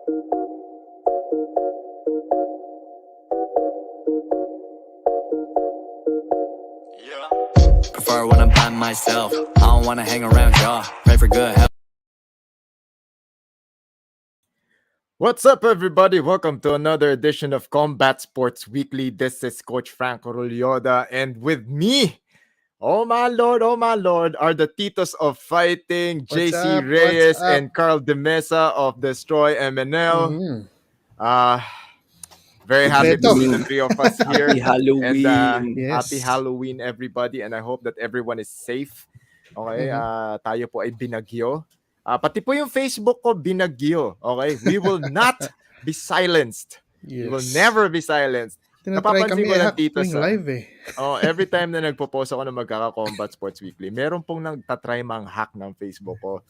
Prefer when I'm by myself. I don't wanna hang around y'all. Pray for good health. What's up, everybody? Welcome to another edition of Combat Sports Weekly. This is Coach Franco Rulloda, and with me, oh my lord, are the Titos of Fighting, JC Reyes and Karl De Mesa of Destroy MNL. Very happy to see the three of us here. Happy Halloween. And Yes. happy Halloween, everybody. And I hope that everyone is safe. Okay, tayo po ay binagyo. Pati po yung Facebook ko, binagyo. Okay, we will not be silenced. Yes. We will never be silenced. Tinatry Napapansin kami ko lang, i-hack Tito, tuwing live eh. every time na nagpo-post ako ng Magkaka-Combat Sports Weekly, meron pong nagtatry mang-hack ng Facebook ko.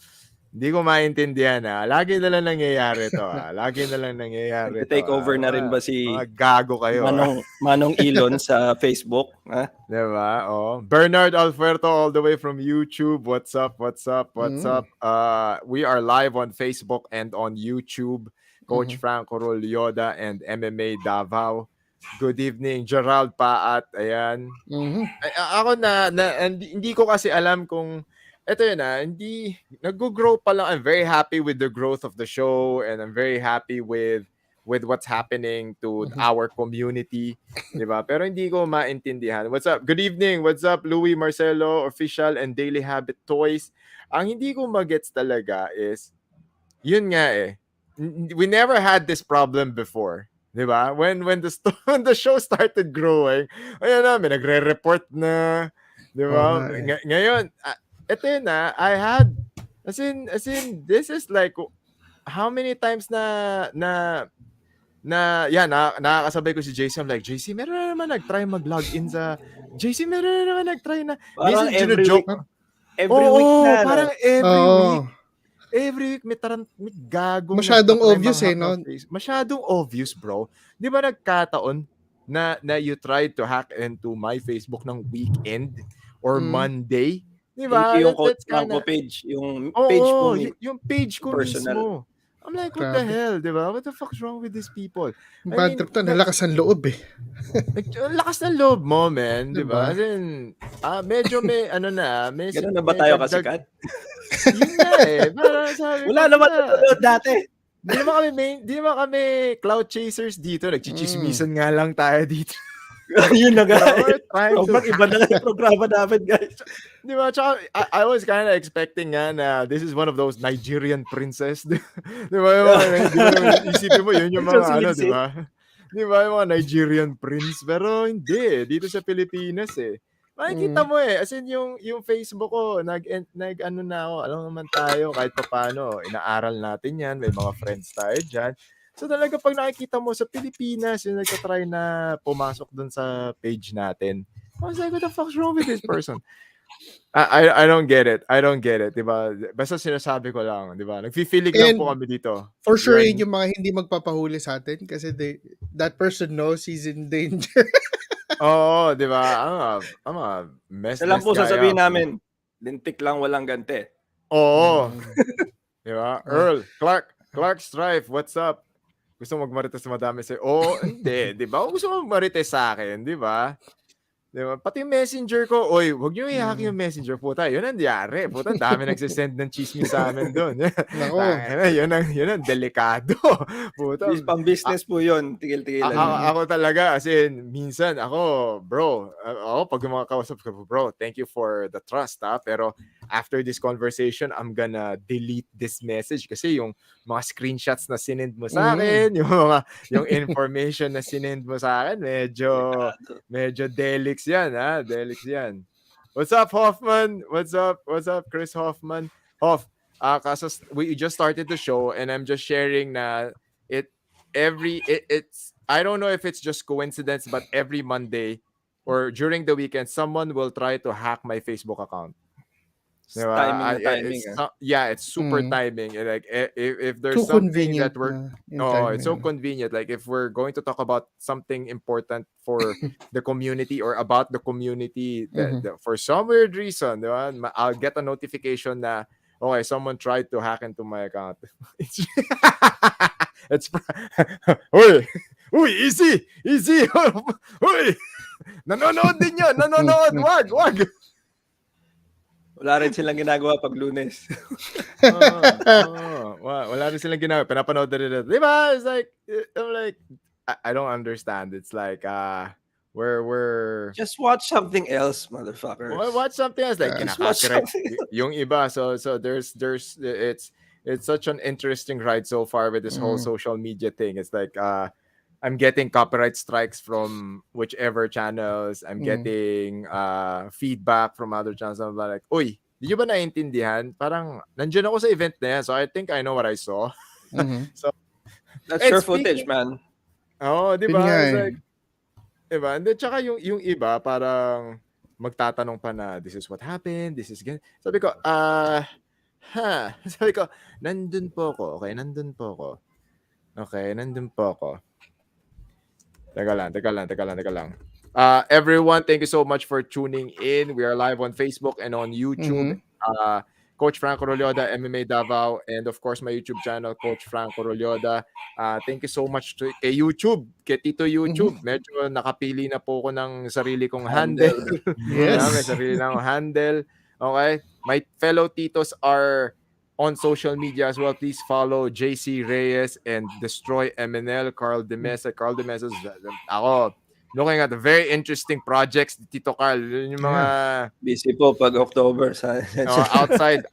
Hindi ko maintindihan Lagi na lang nangyayari to Lagi na lang nangyayari to. Take over na rin ba si mga gago kayo Manong Elon sa Facebook? Diba? Bernard Alferto all the way from YouTube. What's up? We are live on Facebook and on YouTube. Coach Franco Rulloda and MMA Davao. Good evening, Gerald Paat. Ayan. Ako hindi ko kasi alam kung ito yun hindi nag-grow pa lang. I'm very happy with the growth of the show, and I'm very happy with what's happening to our community, di ba? Pero hindi ko maintindihan. What's up? Good evening. What's up, Louis Marcelo, Official, and Daily Habit Toys? Ang hindi ko magets talaga is, yun nga we never had this problem before. Di ba? When the show started growing, ayan may nagre-report na. Di ba? Ngayon, ito yun I had, as in, this is like, how many times nakakasabay ko si JC. I'm like, JC, meron na naman nag-try mag-login sa, JC, meron na naman nag-try na. Parang every week. Every week na. Parang every week. Every week may gagong. Masyadong obvious no? Masyadong obvious, bro. Di ba nagkataon na you tried to hack into my Facebook ng weekend or Monday? Diba? Yung Franco page. Yung page ko. Yung page ko personal. Mismo. I'm like, what the hell? Diba? What the fuck's wrong with these people? Bad trip to. Nalakas ang loob eh. Lakas ng loob mo, man. Diba? As in, medyo may, ganun na ba tayo kasikat? Yun na Para sabi wala naman nanonood dati. Di naman kami cloud chasers dito. Nagchichismisan nga lang tayo dito. Yun na guys. Iba na yung programa namin, guys. Di ba? Tsaka, I was kind of expecting na this is one of those Nigerian princess. Di ba? Isipin mo, yun yung mga di ba? Di ba? Yung mga Nigerian prince. Pero hindi. Dito sa Pilipinas makikita mo as in yung Facebook ko, nag-ano na ako. Alam naman tayo, kahit pa paano, inaaral natin yan. May mga friends tayo dyan. So talaga pag nakikita mo sa Pilipinas, yung nagtatry na pumasok dun sa page natin, I was like, what the fuck's wrong with this person? I don't get it. Diba? Basta sinasabi ko lang, diba? Nagfi-feeling lang po kami dito. For sure, yung mga hindi magpapahuli sa atin kasi that person knows he's in danger. Oo, diba? I'm a mess. Alam po sasabihin namin, lintik lang walang ganti. Oo. Diba? Earl, Clark Strife, what's up? Gusto mo magmarites sa madami sa'yo? Hindi, di ba? Gusto mo magmarites sa akin, di ba? Di ba? Pati yung messenger ko, huwag niyo i-hack yung messenger, puta. Yun ang diyari. Puta, dami nagsisend ng chismis sa amin doon. Yun ang delikado. Puta. Pang business po yun. Tigil-tigil lang. Ako talaga, as in, minsan, bro, pag yung mga kausap ko, bro, thank you for the trust, pero after this conversation, I'm gonna delete this message kasi yung mga screenshots na sinend mo sa akin, yung information na sinend mo sa akin, medyo delix yan, delix yan. What's up, Hoffman? What's up, Chris Hoffman? Kaso we just started the show and I'm just sharing na it's I don't know if it's just coincidence, but every Monday or during the weekend, someone will try to hack my Facebook account. Timing. It's super timing. Like if there's too something that we're timing. It's so convenient. Like if we're going to talk about something important for the community or about the community, that for some weird reason, diba? I'll get a notification na okay, someone tried to hack into my account. It's Uy! Uy, easy! Easy! Uy! Nanonood din yun! Nanonood! Wag! Wala rin silang ginagawa pag Lunes. Wala rin silang ginagawa. Pinapanood na rin. Diba? It's like, I'm like, I don't understand. It's like, we're Just watch something else, motherfuckers. watch something else. Like, Just watch kinaka-correct something yung iba. So there's it's such an interesting ride so far with this whole social media thing. It's like, I'm getting copyright strikes from whichever channels. I'm getting feedback from other channels. I'm like, uy, di nyo ba naiintindihan? Parang, nandiyan ako sa event na yan. So I think I know what I saw. So, That's your footage, man. oh, di Yun ba? nga It's eh. like, di ba? And then, tsaka yung iba, parang magtatanong pa na, this is what happened, this is ganyan. Sabi ko, Sabi ko, nandun po ako. Okay, nandun po ako. Okay, nandun po ako. Teka lang. Everyone, thank you so much for tuning in. We are live on Facebook and on YouTube. Coach Franco Rulloda, MMA Davao, and of course my YouTube channel, Coach Franco Rulloda. Thank you so much kay YouTube, kay Tito YouTube. Medyo nakapili na po ko ng sarili kong handle. Yes. May sarili na akong handle. Okay? My fellow titos are on social media as well. Please follow JC Reyes and Destroy MNL, Karl De Mesa. Karl De Mesa, ako, looking at the very interesting projects, Tito Carl. Yung mga Busy po pag October. outside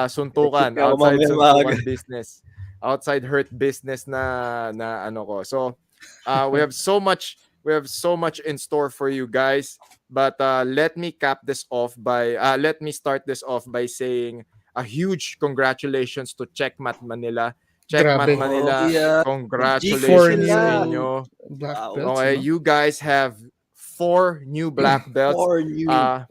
suntukan, outside suntukan business. Outside hurt business na ano ko. So, we have so much in store for you guys. But let me start this off by saying a huge congratulations to Checkmat Manila. Checkmat Grabe. Manila, Yeah. congratulations G4 sa new inyo. Black Wow. belts, Okay, no? you guys have 4 new black belts. Or you. Wow.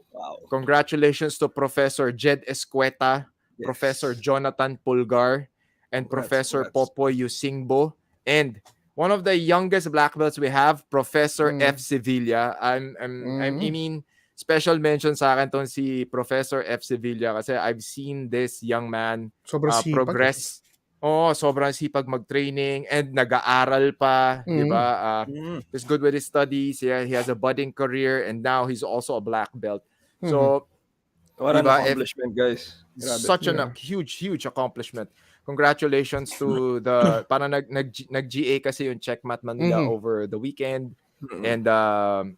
Congratulations Congratulations to Professor Jed Escueta, Yes. Professor Jonathan Pulgar, and Professor Popoy Yusingbo, and one of the youngest black belts we have, Professor F. Sevilla. I mean, special mention sa akin tong si Professor F. Sevilla kasi I've seen this young man Sobrang sipag. progress. Sobrang sipag mag-training and nag-aaral pa, di ba? He's good with his studies. He has a budding career and now he's also a black belt. So, What an diba, accomplishment, guys. Grabe. such a huge accomplishment. Congratulations to the parang nag-GA kasi yung Checkmat Manila over the weekend. And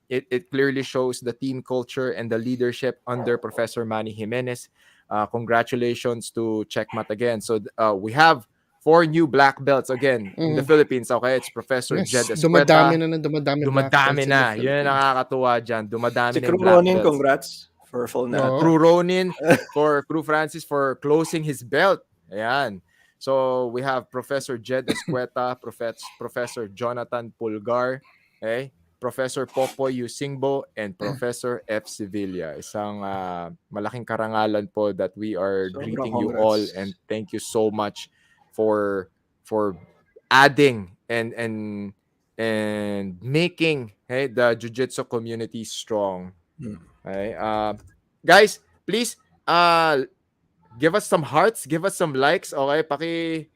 it clearly shows the team culture and the leadership under Professor Manny Jimenez. Congratulations to Checkmat again. So we have 4 new black belts again in the Philippines. Okay, it's Professor Jed Escueta. Dumadami na. Yun ang nakakatuwa dyan. Dumadami Si na Crew yung black Ronin, belts. congrats. For full na. Crew Ronin, for Crew Francis for closing his belt. Ayan. So we have Professor Jed Escueta, Professor Jonathan Pulgar, okay? Professor Popoy Yusingbo, and Professor F. Sevilla. Isang malaking karangalan po that we are greeting you all, and thank you so much for adding and making the jiu-jitsu community strong. Okay? Guys, please give us some hearts, give us some likes, okay?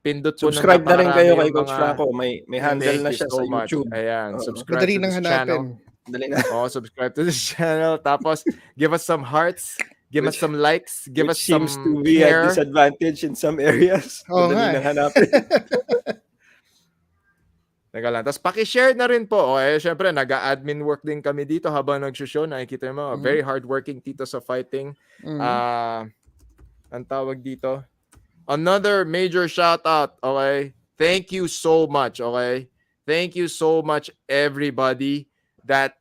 Pindot po Subscribe na rin kayo kay Coach mga... Franco. May handle na siya so sa much. YouTube. Ayan, subscribe Madali to nang this hanapin. channel. Dali na. Subscribe to this channel. Tapos, give us some hearts, give us some likes, give us some seems to be a care. disadvantage in some areas. Oo Madali nga nang hanapin. Teka lang. Tapos paki-share na rin po. Okay, syempre nag-admin work din kami dito habang nag-show. Nakikita mo, very hardworking tito sa fighting. Ang tawag dito. Another major shout out, okay? Thank you so much, okay? Thank you so much everybody that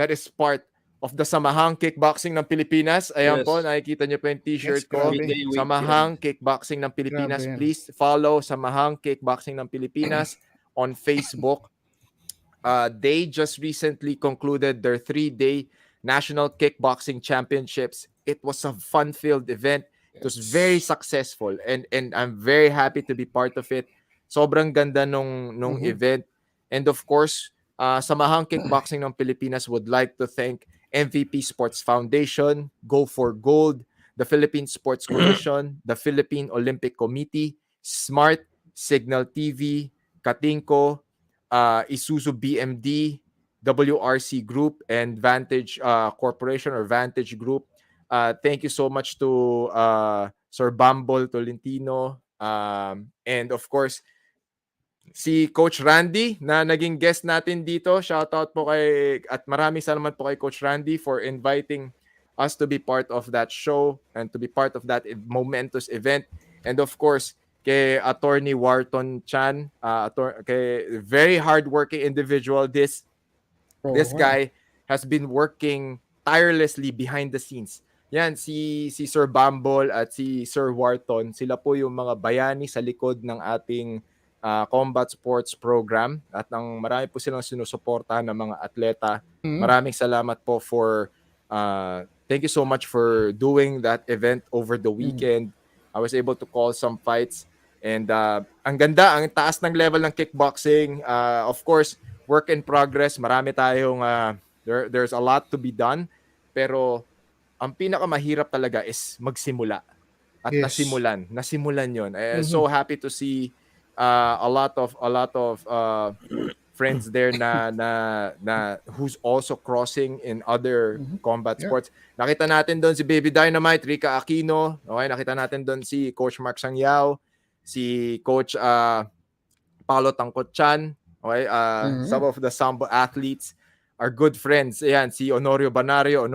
is part of the Samahang Kickboxing ng Pilipinas. Ayan po, nakikita niyo po yung t-shirt ko. Samahang Kickboxing ng Pilipinas. Please follow Samahang Kickboxing ng Pilipinas on Facebook. They just recently concluded their 3-day National Kickboxing Championships. It was a fun-filled event. It was very successful and I'm very happy to be part of it. Sobrang ganda nung event. And of course, Samahang Kickboxing ng Pilipinas would like to thank MVP Sports Foundation, Go for Gold, the Philippine Sports Commission, the Philippine Olympic Committee, SMART, Signal TV, Katingko, Isuzu BMD, WRC Group, and Vantage Corporation or Vantage Group. Thank you so much to Sir Bumble Tolentino, and of course, si Coach Randy na naging guest natin dito. Shoutout po kay, at maraming salamat po kay Coach Randy for inviting us to be part of that show and to be part of that momentous event. And of course, kay Attorney Wharton Chan, kay very hardworking individual. This guy has been working tirelessly behind the scenes. Yan, si Sir Bumble at si Sir Wharton, sila po yung mga bayani sa likod ng ating combat sports program at marami po silang sinusuportahan ng mga atleta. Maraming salamat po for thank you so much for doing that event over the weekend. I was able to call some fights and ang ganda, ang taas ng level ng kickboxing. Of course, work in progress. Marami tayong there's a lot to be done, pero ang pinakamahirap talaga is magsimula at nasimulan yon. So happy to see a lot of friends there na who's also crossing in other combat sports. Nakita natin doon si Baby Dynamite, Rica Aquino. Okay, nakita natin doon si Coach Mark Sangyao, si Coach Paolo Tangkot-chan. Okay, some of the sambo athletes are good friends. Ayan, si Honorio Banario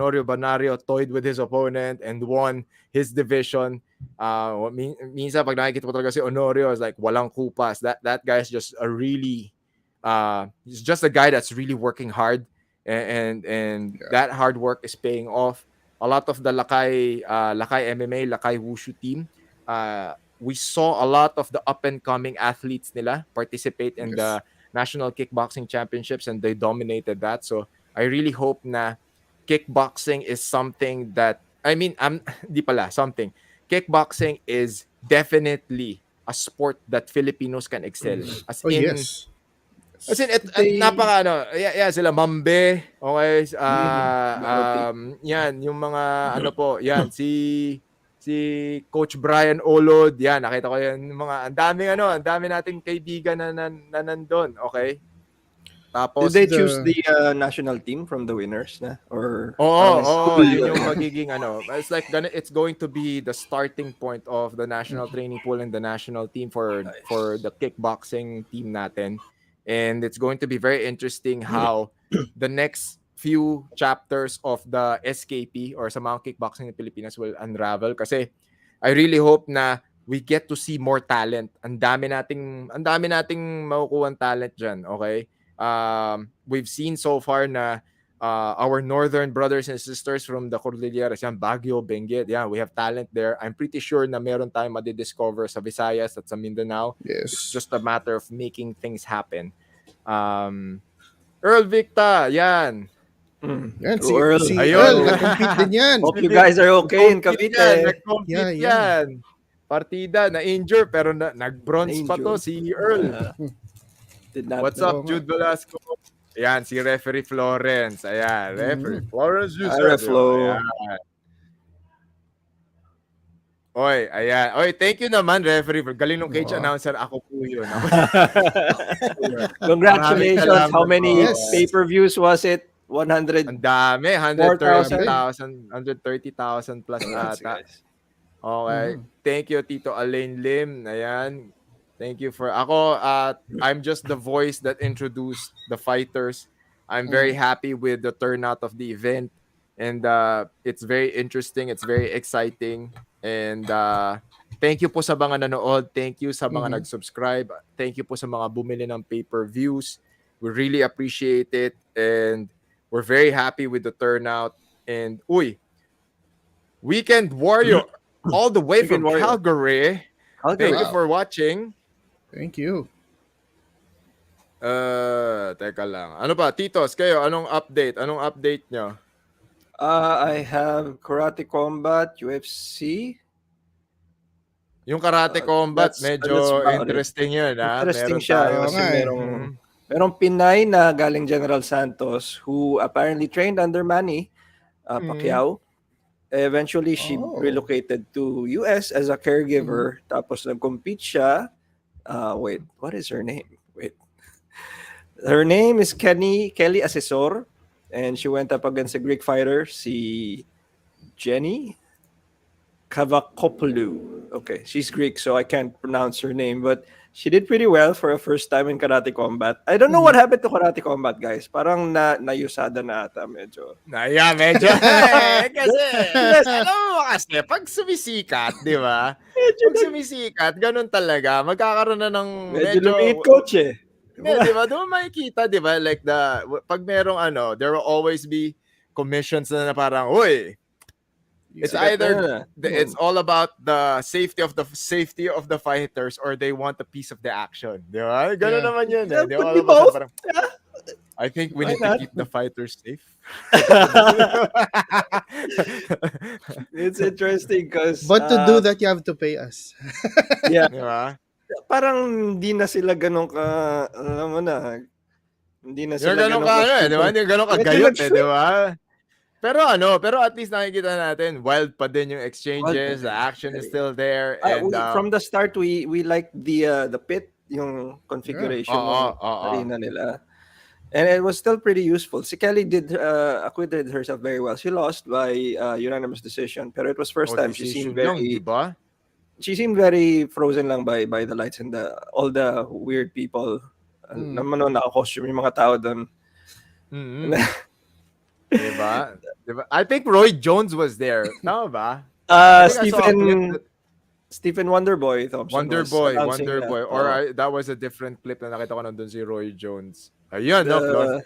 toyed with his opponent and won his division. Minsan pag nakikita ko talaga si Honorio, is like walang kupas. That guy is just a really he's just a guy that's really working hard, and that hard work is paying off. A lot of the Lakay MMA, Lakay Wushu team, we saw a lot of the up and coming athletes nila participate in the National Kickboxing Championships, and they dominated that. So I really hope na kickboxing is something that, kickboxing is definitely a sport that Filipinos can excel. Sila Mambe, okay, yan, yung mga, si Coach Brian Olod, yan, nakita ko yan, ang dami nating kaibigan na nandun, okay? Tapos, did they choose the national team from the winners na? Or yun yung magiging it's going to be the starting point of the national training pool and the national team for the kickboxing team natin. And it's going to be very interesting how the next few chapters of the SKP or sa mga kickboxing in Pilipinas will unravel, kasi I really hope na we get to see more talent. Ang dami nating makukuhang talent dyan, okay? We've seen so far na our northern brothers and sisters from the Cordilleras, yan, Baguio, Benguet, yeah, we have talent there. I'm pretty sure na meron tayong madidiscover sa Visayas at sa Mindanao. It's just a matter of making things happen. Earl Victa, yan. Yan, si Earl, nag-compete din yan. Hope you guys are okay in Cavite. Nag-compete yan. Partida, na-injure, pero nag-bronze pa to si Earl. What's up, Jude Velasco? Ayan, si Referee Florence. Ayan, Referee Florence. Oy, ayan. Oy, thank you naman, Referee. Galing nung cage announcer. Ako po yun. Congratulations. How many pay-per-views was it? 100. Ang dami. 130,000 plus ata. Okay. Thank you, Tito Alain Lim. Ayan. Thank you for... Ako, I'm just the voice that introduced the fighters. I'm very happy with the turnout of the event. And it's very interesting. It's very exciting. And thank you po sa mga nanood. Thank you sa mga nag-subscribe. Thank you po sa mga bumili ng pay-per-views. We really appreciate it. And we're very happy with the turnout. And, Weekend Warrior, all the way from Calgary. Thank you for watching. Thank you. Teka lang. Ano pa, Titos, kayo, anong update? Anong update nyo? I have Karate Combat, UFC. Yung Karate Combat, medyo interesting yun. Interesting siya. Merong Pinay na galing General Santos who apparently trained under Manny Pacquiao. Eventually, she relocated to US as a caregiver. Tapos nag-compete siya. Wait, what is her name? Wait. Her name is Kelly Asesor. And she went up against a Greek fighter, si Jenny Kavakopoulou. Okay, she's Greek, so I can't pronounce her name. But she did pretty well for a first time in karate combat. I don't know what happened to karate combat, guys. Parang nayusada na ata medyo. Yeah, medyo. Kasi, alam mo kasi, pag sumisikat, di ba? Pag sumisikat, ganun talaga. Magkakaroon na ng Medyo medyo... lumiit coach eh. Yeah, di ba? Doon makikita, di ba? Like pag merong there will always be commissions na parang, uy, it's either it's all about the safety of the fighters or they want a piece of the action. Di ba? Ganun naman yun. Yeah, Di but ba? we both. Parang, I think we need to keep the fighters safe. It's interesting because... But to do that, you have to pay us. Yeah. Di ba? Parang hindi na sila ganun ka, alam mo na, hindi na sila ganun ka, di ba? Hindi ganun ka gayot, di ba? Pero at least nakikita natin, wild pa din yung exchanges, the action is still there. And from the start, we like the pit, yung configuration ng arena nila. And it was still pretty useful. Si Kelly acquitted herself very well. She lost by unanimous decision, pero it was first time she seemed very... Diba? She seemed very frozen lang by the lights and all the weird people. Naman naka-costume yung mga tao doon. Diba? I think Roy Jones was there. Tama ba? Stephen Wonderboy Thompson. Wonderboy. Or that was a different clip na nakita ko nandun si Roy Jones. Ayun, Flor.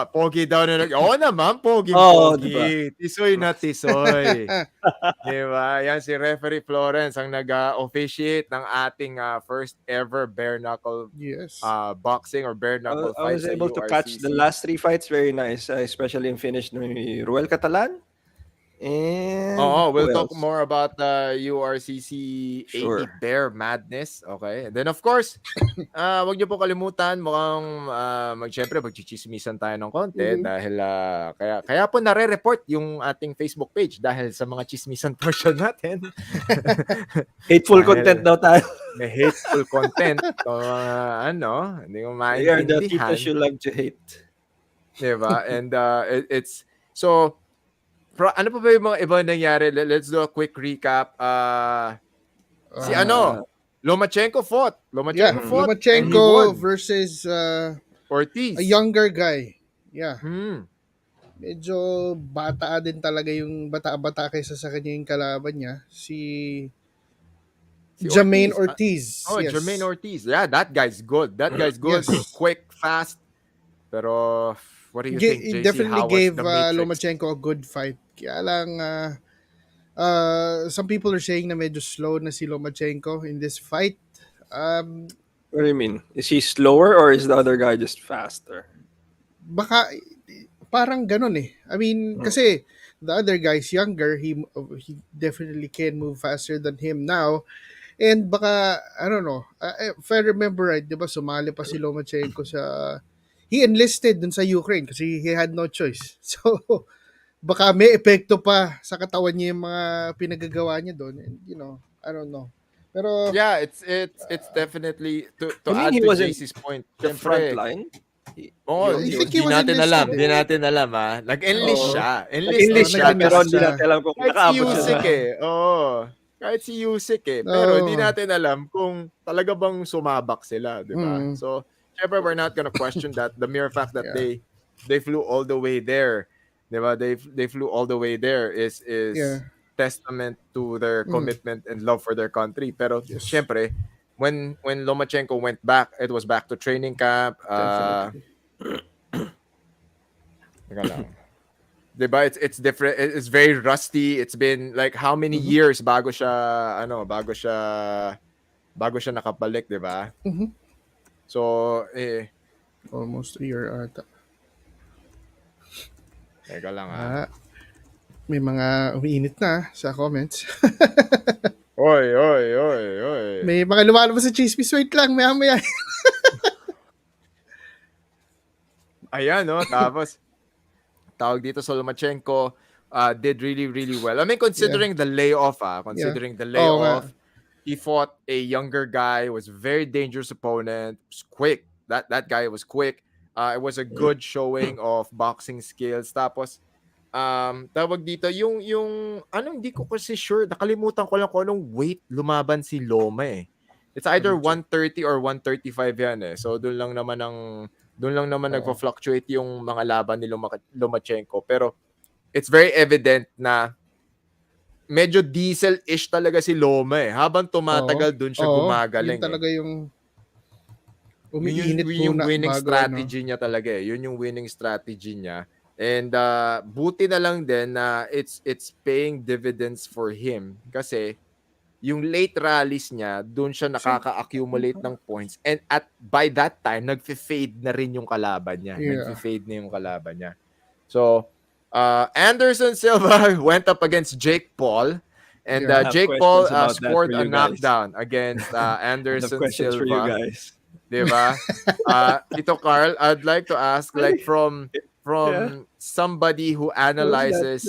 Pogi daw na naman, pogi. Diba? Tisoy na tisoy. Diba? Yan si Referee Florence ang nag-officiate ng ating first ever bare knuckle boxing or bare knuckle fight. I was able to catch the last 3 fights very nice, especially in finish ni Ruel Catalan. And we'll talk more about the URCC 80 Bear Madness. Okay. And then of course, wag niyo po kalimutan, mukhang syempre magchichismisan tayo ng konti dahil kaya po nare-report yung ating Facebook page dahil sa mga chismisan portion natin. Hateful content daw tayo. May hateful content. So, hindi ko maintindihan. The people you love to hate. Diba? And it's so ano pa ba yung mga ibang nangyari? Let's do a quick recap. Lomachenko fought. Lomachenko versus Ortiz. A younger guy. Yeah. Medyo bata din talaga yung bata-bata kaysa sa kanya yung kalaban niya. Si Jermaine Ortiz. Yes. Jermaine Ortiz. Yeah, that guy's good. Yes. Quick, fast. Pero what do you think, JC? He definitely gave Lomachenko a good fight. Kaya lang, some people are saying na medyo slow na si Lomachenko in this fight. What do you mean? Is he slower or is the other guy just faster? Baka, parang ganun eh. I mean, kasi the other guy's younger. He definitely can move faster than him now. And baka, I don't know. If I remember right, di ba, sumali pa si Lomachenko sa... He enlisted dun sa Ukraine kasi he had no choice. So, baka may epekto pa sa katawan niya yung mga pinagagawa niya doon. And, I don't know. Pero yeah, it's definitely to add to JC's point. The front line. Hindi natin alam ha. Nag-enlist siya. Enlist siya pero hindi natin alam kung nakaabot siya. Kahit si Usyk pero hindi natin alam kung talaga bang sumabak sila, di ba? So, syempre we're not gonna question that. The mere fact that they flew all the way there. Diba? They flew all the way there is testament to their commitment and love for their country. Pero syempre, when Lomachenko went back, it was back to training camp. Diba? It's different. It's very rusty. It's been like how many years bago siya nakabalik, diba? So almost a year ata. Teka lang may mga umiinit na sa comments. Oy. May mga lumalabas sa chismis. Wait lang, maya. Ayan, tapos tawag dito sa Lomachenko, did really, really well. I mean, considering the layoff, Oo nga. he fought a younger guy, was a very dangerous opponent, was quick. That guy was quick. It was a good showing of boxing skills. Tapos, tawag dito, yung, hindi ko kasi sure, nakalimutan ko lang kung anong weight lumaban si Loma eh. It's either 130 or 135 yan eh. So, doon lang naman nagpa-fluctuate yung mga laban ni Lomachenko. Pero, it's very evident na medyo diesel-ish talaga si Loma eh. Habang tumatagal, doon siya gumagaling. Yun talaga yung Yun umiinit yung muna winning bago, strategy niya talaga eh. Yun yung winning strategy niya. And buti na lang din na it's paying dividends for him kasi yung late rallies niya, doon siya nakaka-accumulate ng points. And by that time, nagfe-fade na rin yung kalaban niya. Yeah. Nagfe-fade na yung kalaban niya. So, Anderson Silva went up against Jake Paul. And Jake Paul scored a knockdown against Anderson questions Silva. for you guys. Diba? Ito, Carl, I'd like to ask, like, from somebody who analyzes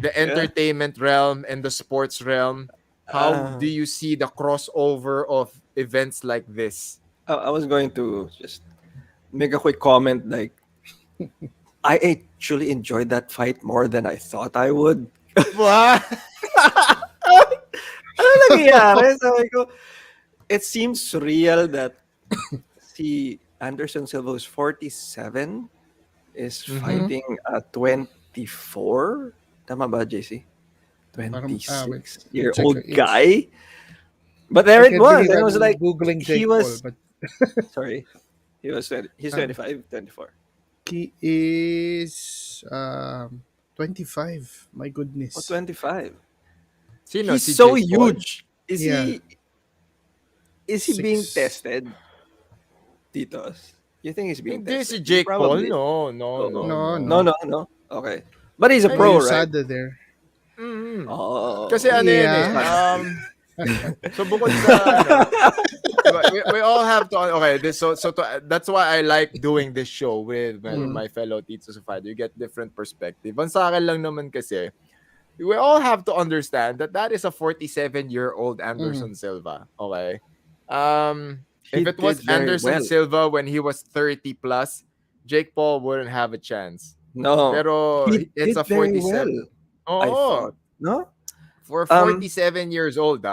the entertainment realm and the sports realm, how do you see the crossover of events like this? I was going to just make a quick comment. Like, I actually enjoyed that fight more than I thought I would. What? Ano nangyayari? Sabi ko, it seems surreal that si Anderson Silva, who's 47, is fighting a 24. Tama ba, JC? 26-year-old guy. But there it was. It was like Googling Jake he was. Paul, but Sorry, he's 25, 24. he is 25. My goodness. Oh, 25. Sino? He's Si so Jake Paul? huge. Is he being tested, Titos? You think he's being Hindi tested? si Jake Paul, Probably. no. Okay, but he's a pro, right? USADA there. Mm-hmm. Oh, Kasi ano yun eh. So bukod sa we all have to that's why I like doing this show with my fellow teachers of fight. You get different perspective. Ang sa akin lang naman kasi, we all have to understand that is a 47-year-old Anderson Silva. Okay. If it was Anderson Silva when he was 30 plus, Jake Paul wouldn't have a chance. No. Pero it's a 47. Well, I thought. No? For 47 years old,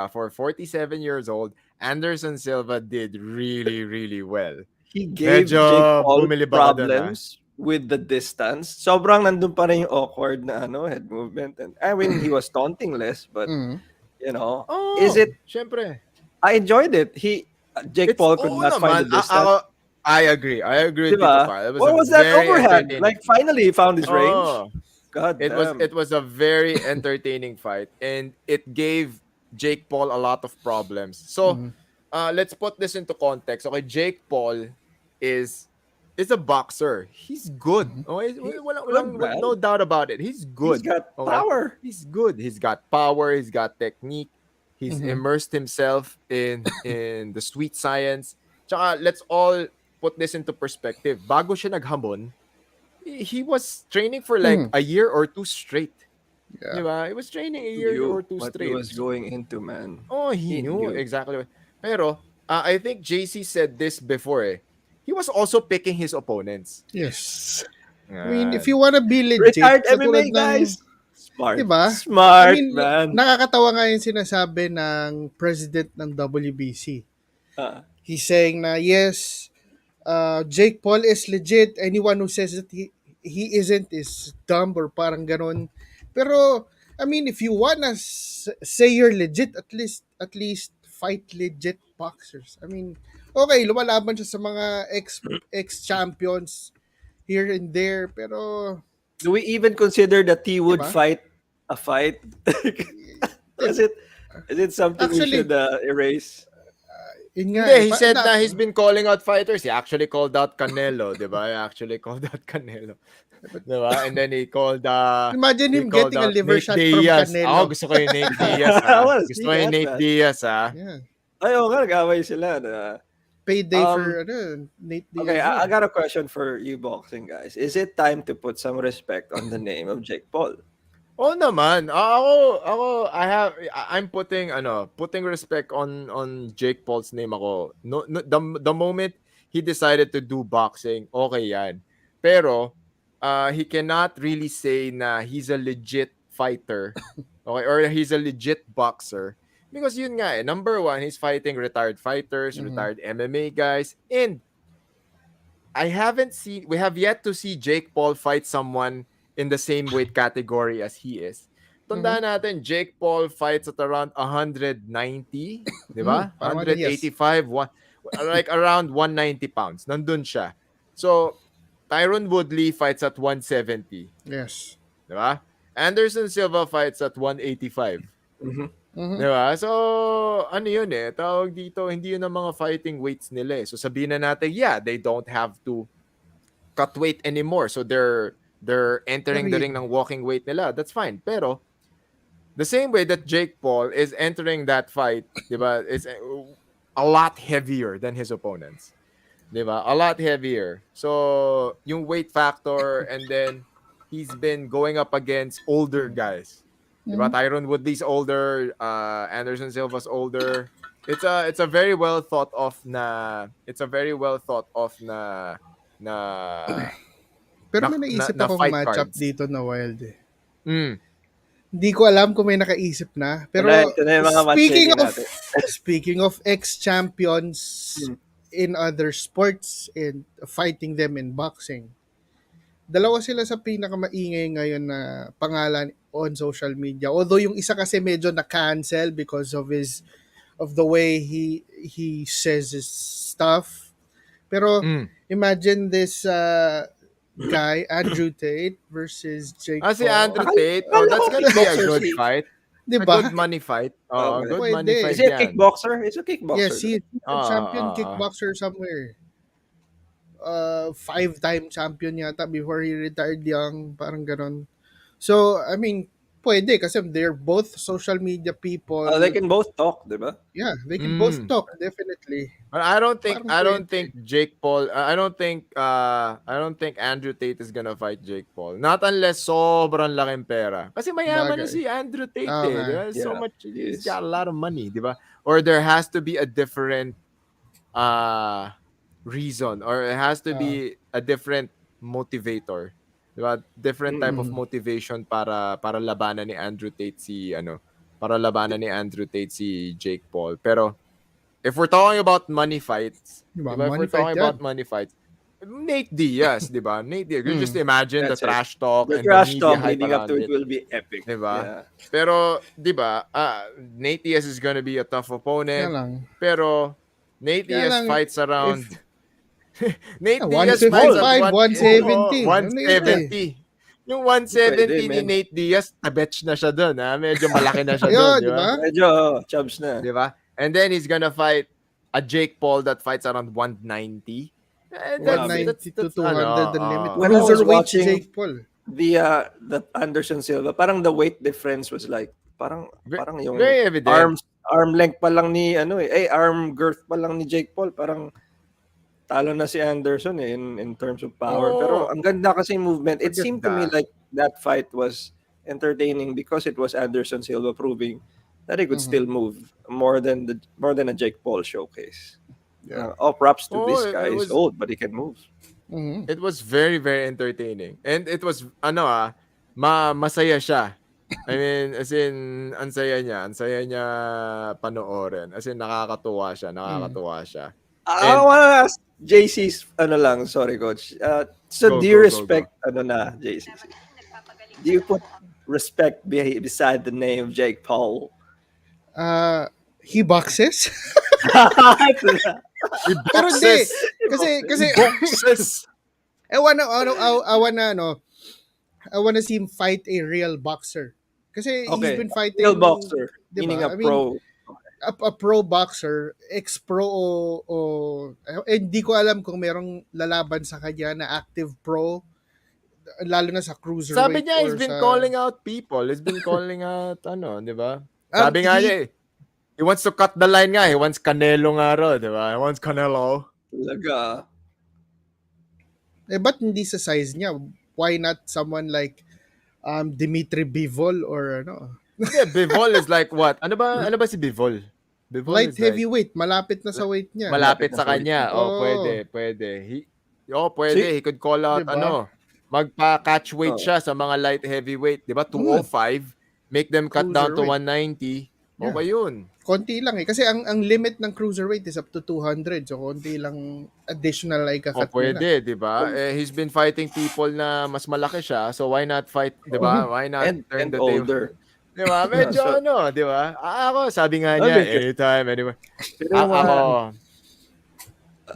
Anderson Silva did really, really well. He gave Medyo Jake Paul bumili ba ako dun, problems with the distance. Sobrang nandun pa rin yung awkward na head movement. And I mean, he was taunting less, but you know, is it? Syempre. I enjoyed it. Jake Paul could not find the distance. I agree. With Diba? What was that overhand? Like finally he found his range. God damn. It was a very entertaining fight, and it gave Jake Paul a lot of problems. So let's put this into context. Okay, Jake Paul is a boxer. He's good. Okay, no doubt about it. He's good. He's got power. He's good. He's got power. He's got technique. He's immersed himself in the sweet science. Tsaka, let's all put this into perspective. Bago siya naghamon, he was training for like a year or two straight. Yeah. Diba? He was training a year or two what straight. he was going into, man. Oh, he knew exactly. Pero, I think JC said this before eh. He was also picking his opponents. Yes. I mean, if you wanna be legit, Retired katulad MMA guys. Smart. Diba? Smart, I mean, man. nakakatawa nga yung sinasabi ng president ng WBC. He's saying na, yes, Jake Paul is legit. Anyone who says that he isn't is dumb or parang ganon. Pero, I mean, if you wanna say you're legit, at least fight legit boxers. I mean, okay, lumalaban siya sa mga ex-champions here and there, pero do we even consider that he would diba? fight a fight? Is it something Actually, we should erase? He said na he's been calling out fighters. He actually called out Canelo, diba? He actually called out Canelo. Diba? And then he called imagine him getting a liver shot from Canelo. Ako gusto ko yung Nate Diaz. Gusto ko yung Nate Diaz, Yeah. Ayaw nga, nag-away sila. Payday for Nate Diaz. Okay, I got a question for you boxing guys. Is it time to put some respect on the name of Jake Paul? Oo naman. I'm putting respect on Jake Paul's name ako. No, no, the moment he decided to do boxing, okay yan. Pero he cannot really say na he's a legit fighter. Okay, or he's a legit boxer. Because yun nga number one, he's fighting retired fighters, retired MMA guys, and we have yet to see Jake Paul fight someone in the same weight category as he is. Tandaan natin, Jake Paul fights at around 190, di ba? Parang 185, like around 190 pounds. Nandun siya. So, Tyron Woodley fights at 170. Yes. Di ba? Anderson Silva fights at 185. Di ba? So, ano yun tawag dito, hindi yun ang mga fighting weights nila So, sabihin na natin, yeah, they don't have to cut weight anymore. So, they're entering the ring ng walking weight nila. That's fine. Pero, the same way that Jake Paul is entering that fight, di ba, it's a lot heavier than his opponents. Di ba? A lot heavier. So, yung weight factor, and then, he's been going up against older guys. Diba? Tyron Woodley's older, Anderson Silva's older. It's a very well thought of na Pero may naisip na akong fight matchup cards. dito na wild Hindi ko alam kung may nakaisip na. Pero Ito na yung mga speaking of ex-champions in other sports and fighting them in boxing, dalawa sila sa pinakamaingay ngayon na pangalan on social media. Although yung isa kasi medyo na-cancel because of the way he says his stuff. Pero imagine this guy, Andrew Tate versus Jake Paul. Si Andrew Tate, that's gonna be a good fight. Diba? A good money fight. Good Pwede. money fight Is he a yan. kickboxer? He's a kickboxer. Yes, he's a champion kickboxer somewhere. 5-time champion yata before he retired young, parang ganon. So, I mean, pwede kasi they're both social media people. They can both talk, di ba? Yeah, they can both talk, definitely. But I don't think Jake Paul, I don't think Andrew Tate is gonna fight Jake Paul. Not unless sobrang laking pera. Kasi mayaman na si Andrew Tate di ba? So much, he's got a lot of money, di ba? Or there has to be a different reason, or it has to be a different motivator. Diba? Different type of motivation para labanan ni Andrew Tate si Jake Paul. Pero if we're talking about money fights, money fights, Nate Diaz, diba? Nate Diaz. You just imagine the trash talk The and trash the media talk hype leading up around to it it. will be epic. Diba? Yeah. Pero, diba, Nate Diaz is gonna be a tough opponent. Pero, Nate Diaz fights around... Nate Diaz fights at 170. 170. Yung 170 ni Nate Diaz, tabetch na siya doon. Medyo malaki na siya doon. Diba? Medyo chubs na. Diba? And then he's gonna fight a Jake Paul that fights around 190. 190 to 200 the limit. When I was Cruiserweight watching Jake Paul. The Anderson Silva, parang the weight difference was like parang yung very evident. arm length pa lang ni arm girth pa lang ni Jake Paul, parang talo na si Anderson in terms of power. Pero ang ganda kasi movement. It seemed to me like that fight was entertaining because it was Anderson Silva proving that he could still move more than a Jake Paul showcase. Yeah. All props to this guy. He's old, but he can move. It was very, very entertaining. And it was, masaya siya. I mean, as in, ang saya niya panoorin. As in, nakakatuwa siya. I wanna ask JC's, sorry coach. So do you respect, JCC? Do you put respect beside the name of Jake Paul? He boxes? Pero hindi. Kasi I wanna see him fight a real boxer. Kasi he's been fighting real boxer, diba? meaning a pro. A pro boxer, ex-pro o hindi ko alam kung merong lalaban sa kanya na active pro, lalo na sa cruiserweight. Sabi niya, he's been calling out people. He's been calling out, di ba? Sabi nga niya he wants to cut the line nga. He wants Canelo nga ro, di ba? He wants Canelo. Talaga. But hindi sa size niya. Why not someone like Dimitri Bivol or ano. Yeah, Bivol is like what? Ano ba si Bivol? Bivol Light is like heavyweight, malapit na sa weight niya. malapit Malapit na sa sa weight kanya. niya. Oh, Oo. pwede. So, Pwede. He could call out, Diba? magpa-catch weight oh, siya sa mga light heavyweight. Di ba? 205. Make them cut down to Cruiserweight. 190. Yeah. Okay yun. Konti lang eh. Kasi ang limit ng cruiserweight is up to 200. So, konti lang additional ay O kakat nila. pwede, di ba? He's been fighting people na mas malaki siya. So why not fight, di ba? Why not turn and the table? older. Di ba? Medyo So, di ba? Ako, sabi nga niya, anytime, anywhere. pero Ako,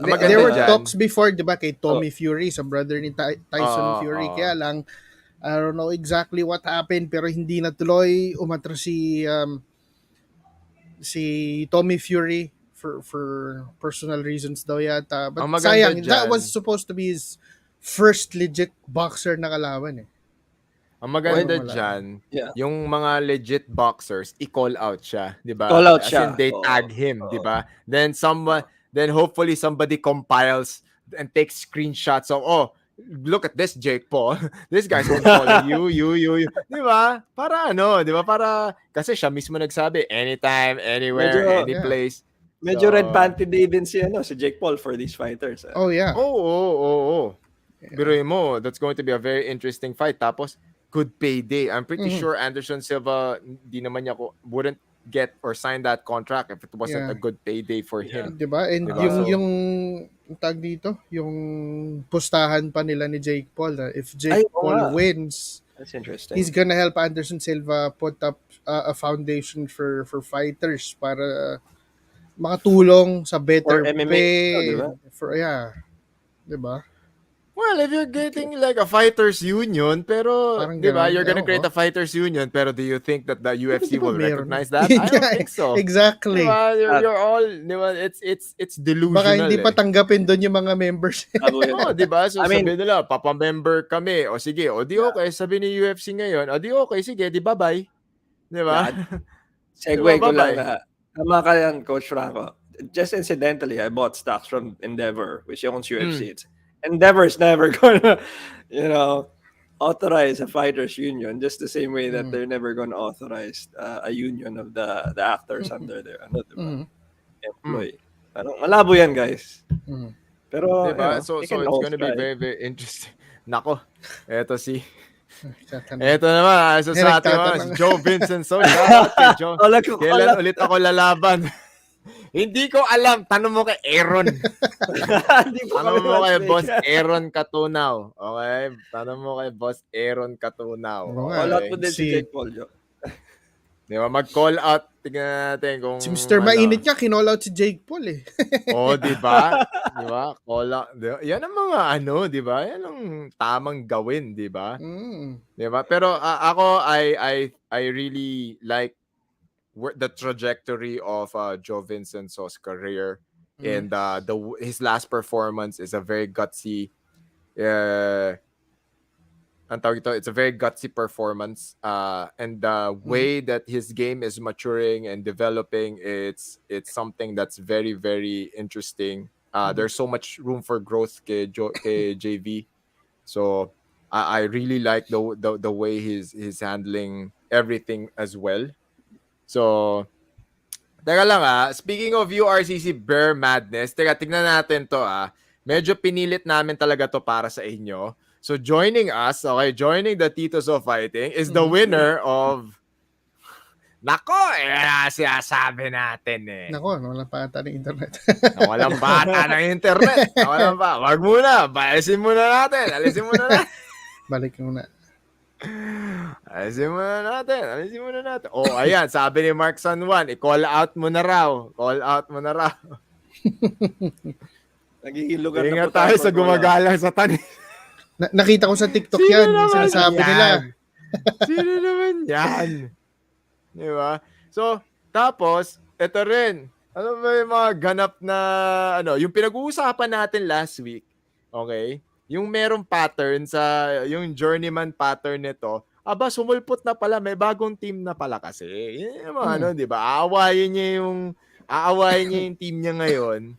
maganda There were dyan. talks before, di ba, kay Tommy Fury, sa brother ni Tyson Fury. Kaya lang, I don't know exactly what happened, pero hindi natuloy. Umatras si Tommy Fury for personal reasons daw yata. But Ang maganda sayang, that dyan, was supposed to be his first legit boxer na kalaban eh. ang maganda Wala. dyan, Yeah. yung mga legit boxers, i-call out siya, di ba? Call out As siya. in, they Oo. tag him, di ba? Then hopefully somebody compiles and takes screenshots of, look at this Jake Paul. This guy's been calling you. Di ba? Para di ba? Para, kasi siya mismo nagsabi, anytime, anywhere, any place. Medyo So, red panty day din si Jake Paul for these fighters. Oh yeah. Oo. Biruin mo, that's going to be a very interesting fight. Tapos, good payday. I'm pretty sure Anderson Silva, wouldn't get or sign that contract if it wasn't a good payday for him. Diba? And Diba? yung tag dito, yung pustahan pa nila ni Jake Paul. If Jake Paul wins, that's interesting. he's gonna help Anderson Silva put up a foundation for fighters para makatulong sa better For MMA, pay. diba? Diba? Well, if you're getting like a fighters union, pero, Parang di ba, ganun. you're gonna Oo. create a fighters union, pero do you think that the UFC Di ba will meron? recognize that? I don't think so. Exactly. Diba? You're all, di ba, it's delusional. Baka hindi pa tanggapin doon yung mga members. Di ba? So, I mean, sabi nila, papamember kami. O sige, o di okay. Sabi ni UFC ngayon, o di okay, sige, di bye-bye. Di ba? Segue Diba, ko lang bye-bye. na. Tama ka yan, Coach Franco. Just incidentally, I bought stocks from Endeavor, which owns UFC. Endeavor is never gonna, authorize a fighters union, just the same way that they're never gonna authorize a union of the actors under their employee. Parang malabo yan, guys. Pero, Diba? So it's gonna be very, very interesting. Nako, eto naman, sa atin naman, si Joe Vincent. So, Joe. Kailan ulit ako lalaban? Hindi ko alam. Tanong mo kay Aaron. Tanong mo kay Boss Aaron Katunaw. Okay? Tanong mo kay Boss Aaron Katunaw. Call out mo din si Jake Paul, Joe. Di ba? Mag-call out. Tingnan natin kung... Si Mr. Mainit niya, kinall out si Jake Paul eh. Di ba? Di ba? Call out. Yan ang mga di ba? Yan ang tamang gawin, di ba? Di ba? Pero ako, I really like the trajectory of Joe Vincenzo's career, and his last performance is a very gutsy it's a very gutsy performance, and the way that his game is maturing and developing, it's something that's very, very interesting. There's so much room for growth kay JV, so I really like the way he's handling everything as well. So, teka lang speaking of URCC Bare Madness, tignan natin to Medyo pinilit namin talaga to para sa inyo. So, joining the Titos of Fighting is the winner of... Nako, sinasabi natin Nako, walang pata ng internet. Walang bata ng internet. Wag muna, alisin muna natin. Balik muna. Alisin muna natin. Ayan, sabi ni Mark San Juan, i-call out mo na raw. Naghihilugan Ingat tayo sa gumagalang sa tanim. Nakita ko sa TikTok yan. Sinasabi nila. Sino naman yan? Di ba? So, tapos, ito rin. Ano ba yung mga ganap na, yung pinag-uusapan natin last week, okay? Yung merong pattern yung journeyman pattern nito, sumulpot na pala, may bagong team na pala kasi. Yung mga di ba? Aawayin niya yung team niya ngayon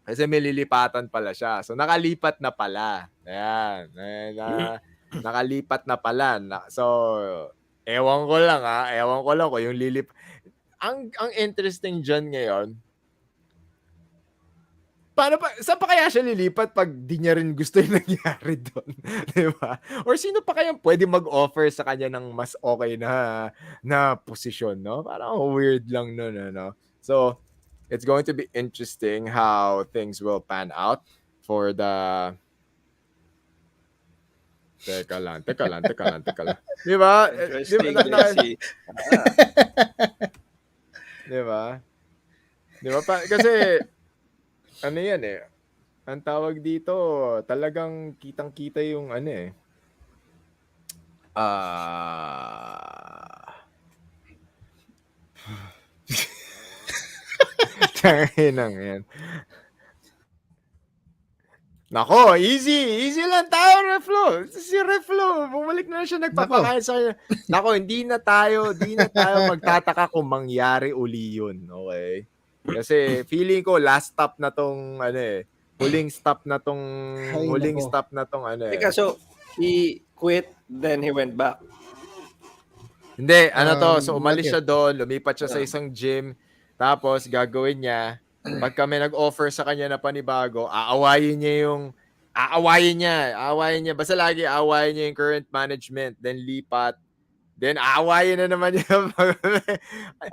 kasi may lilipatan pala siya. So, nakalipat na pala. Ayan. nakalipat na pala. So, ewan ko lang kung yung ang interesting dyan ngayon, saan pa kaya siya lilipat pag di niya rin gusto yung nangyari doon? Diba? Or sino pa kaya pwede mag-offer sa kanya ng mas okay na posisyon, no? Parang weird lang nun, ano? So, it's going to be interesting how things will pan out for the... Teka lang. Diba? Interesting din si... Diba? Kasi... Ano yan eh? Ang tawag dito, talagang kitang-kita yung ano eh. Tanginang yan. Nako, easy lang tayo, Reflo. Si Reflo, bumalik na siya nagpapakain sa kanya. Nako, hindi na tayo magtataka kung mangyari uli yun, okay? Kasi feeling ko last stop na tong ano eh. Huling stop na tong ano eh. Teka, so he quit then he went back. Hindi, so umalis siya doon, lumipat siya sa isang gym, tapos gagawin niya, pag kami nag-offer sa kanya na panibago, aawayin niya, basta lagi aawayin niya yung current management, then lipat, then aawayin na naman niya.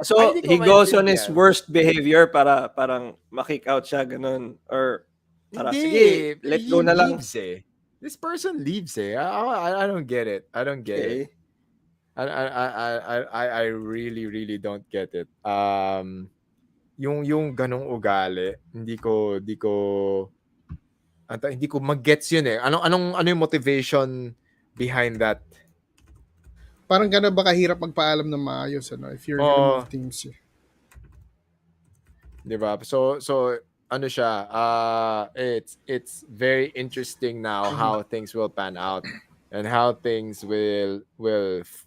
So he goes on his worst behavior para parang ma-kick out siya, ganun, or sige, let go na lang. This person leaves eh. I don't get it. It. I really don't get it. Yung ganong ugali, hindi ko mag-gets yun eh. Ano yung motivation behind that? Parang gano'n ba kahirap magpaalam ng maayos, ano, if you're gonna move teams. Diba? So ano siya, it's very interesting now how things will pan out and how things will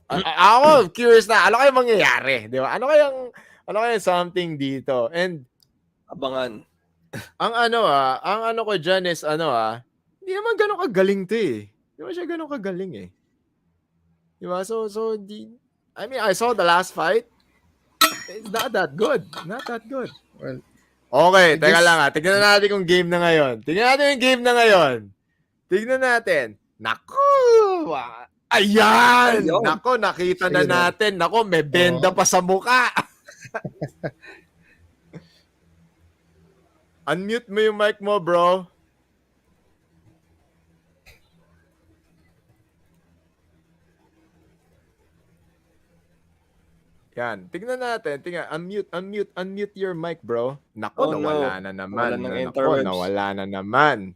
ako curious na ano kayang mangyayari, di ba? Ano kayang something dito? And abangan. ang ano ko dyan is hindi naman ganun kagaling to eh. Di ba siya ganun kagaling eh? Di ba? So I saw the last fight. It's not that good. Well, okay, teka lang tignan natin yung game na ngayon. Tignan natin. Naku! Ayan! Ayun. Naku, nakita na natin. Naku, may benda pa sa muka. Unmute mo yung mic mo, bro. Yan. Tignan natin. Unmute your mic, bro. Naku, nawala na naman. Nawala na naman.